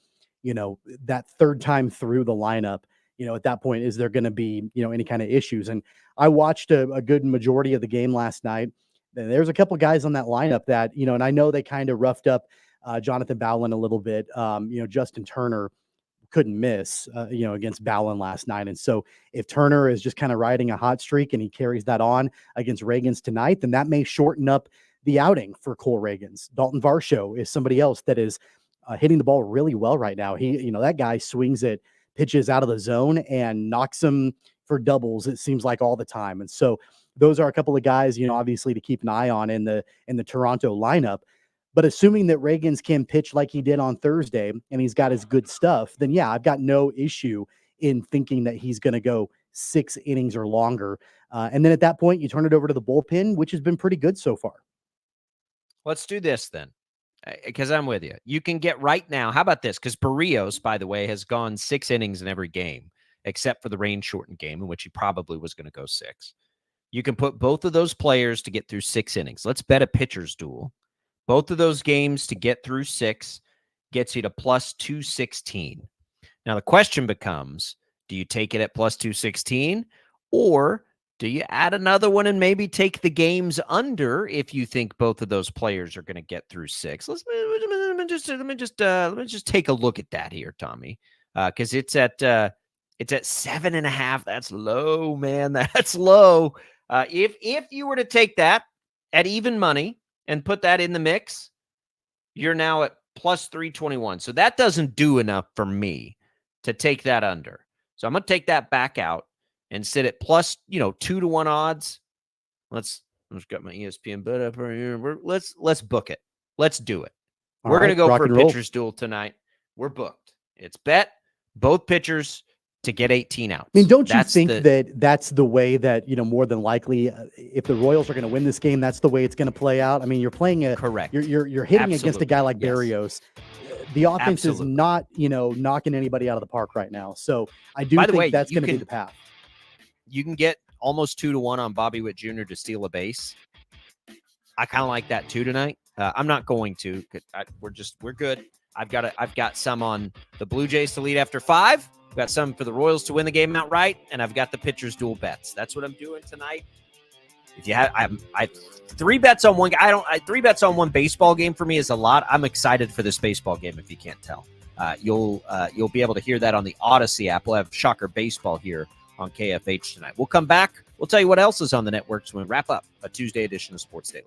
that third time through the lineup, at that point, is there going to be, any kind of issues? And I watched a good majority of the game last night. There's a couple guys on that lineup that, and I know they kind of roughed up Jonathan Bowlen a little bit. Justin Turner couldn't miss, against Bowlen last night. And so if Turner is just kind of riding a hot streak and he carries that on against Ragans tonight, then that may shorten up the outing for Cole Ragans. Dalton Varsho is somebody else that is hitting the ball really well right now. He, that guy swings at pitches out of the zone and knocks them for doubles, it seems like, all the time. And so those are a couple of guys, obviously to keep an eye on in the Toronto lineup. But assuming that Ragans can pitch like he did on Thursday and he's got his good stuff, then yeah, I've got no issue in thinking that he's going to go 6 innings or longer. And then at that point, you turn it over to the bullpen, which has been pretty good so far. Let's do this then, because I'm with you. You can get right now. How about this? Because Barrios, by the way, has gone 6 innings in every game, except for the rain-shortened game in which he probably was going to go 6. You can put both of those players to get through 6 innings. Let's bet a pitcher's duel. Both of those games to get through 6 gets you to plus 216. Now, the question becomes, do you take it at plus 216, or do you add another one and maybe take the games under if you think both of those players are going to get through 6? Let me just take a look at that here, Tommy, because it's at 7.5. That's low, man. That's low. If you were to take that at even money and put that in the mix, you're now at plus 321. So that doesn't do enough for me to take that under. So I'm going to take that back out and sit at plus, 2-1 odds. Let's got my ESPN bet up right here. Let's book it. Let's do it. We're going to go for a pitcher's duel tonight. We're booked. It's bet both pitchers to get 18 outs. I mean, don't you think that's the way that, more than likely, if the Royals are going to win this game, that's the way it's going to play out? I mean, you're playing correct. You're hitting against a guy like Barrios. The offense is not, knocking anybody out of the park right now. So I do think that's going to be the path. You can get almost 2-1 on Bobby Witt Jr. to steal a base. I kind of like that too tonight. I'm not going to. We're good. I've got some on the Blue Jays to lead after 5. I've got some for the Royals to win the game outright, and I've got the pitchers dual bets. That's what I'm doing tonight. If you have, I 3 bets on one. 3 bets on one baseball game for me is a lot. I'm excited for this baseball game. If you can't tell, you'll be able to hear that on the Odyssey app. We'll have Shocker Baseball here on KFH tonight. We'll come back. We'll tell you what else is on the networks when we wrap up a Tuesday edition of Sports Daily.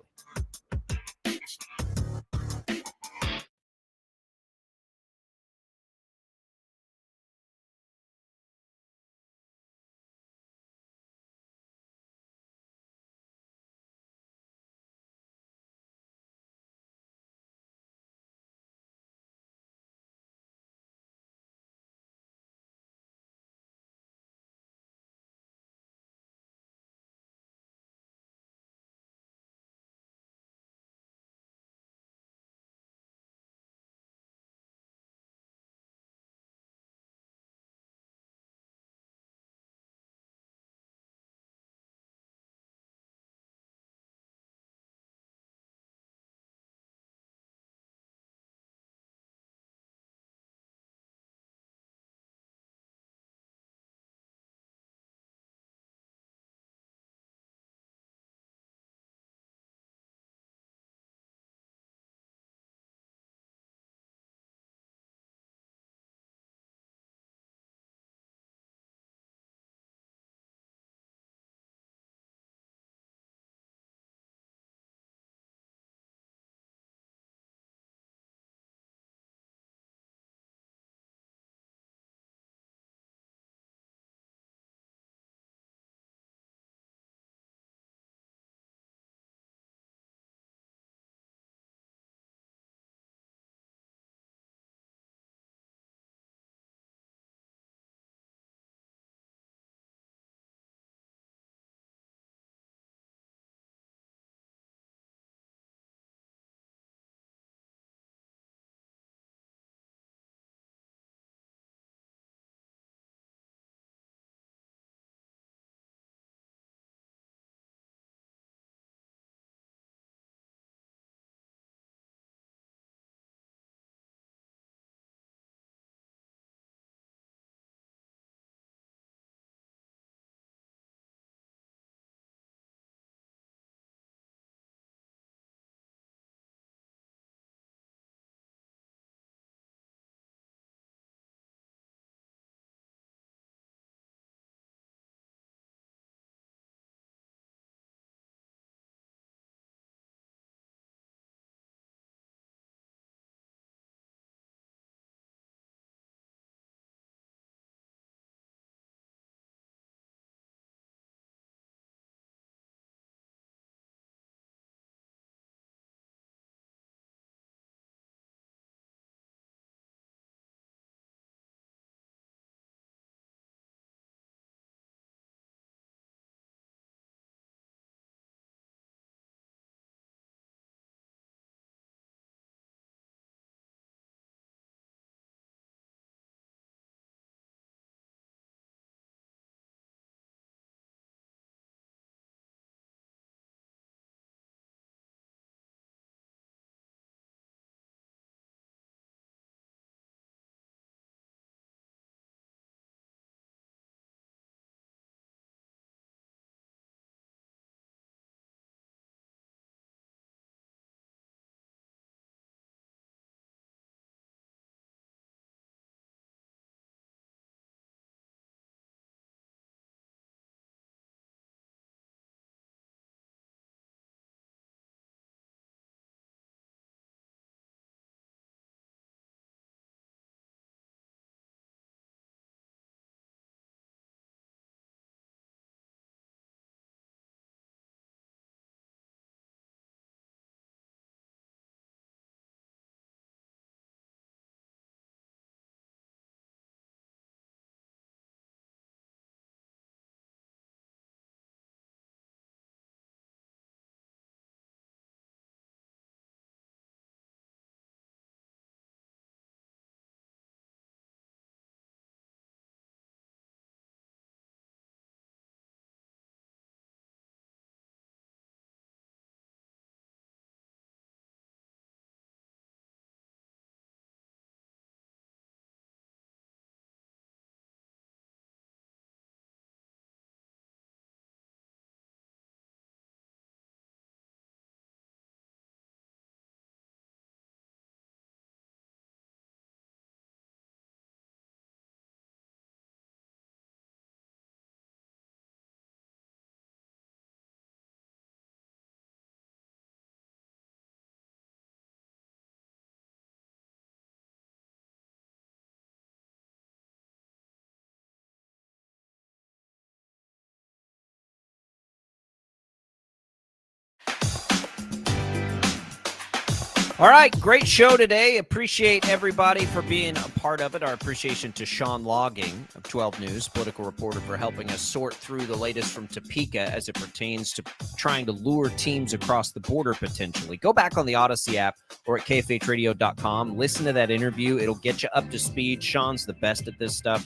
All right, great show today. Appreciate everybody for being a part of it. Our appreciation to Sean Logging of 12 News, political reporter, for helping us sort through the latest from Topeka as it pertains to trying to lure teams across the border potentially. Go back on the Odyssey app or at kfhradio.com. Listen to that interview. It'll get you up to speed. Sean's the best at this stuff.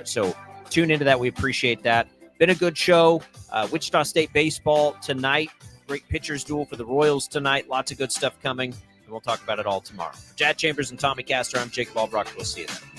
So tune into that. We appreciate that. Been a good show. Wichita State baseball tonight. Great pitchers duel for the Royals tonight. Lots of good stuff coming, and we'll talk about it all tomorrow. For Chad Chambers and Tommy Castor, I'm Jacob Albracht. We'll see you then.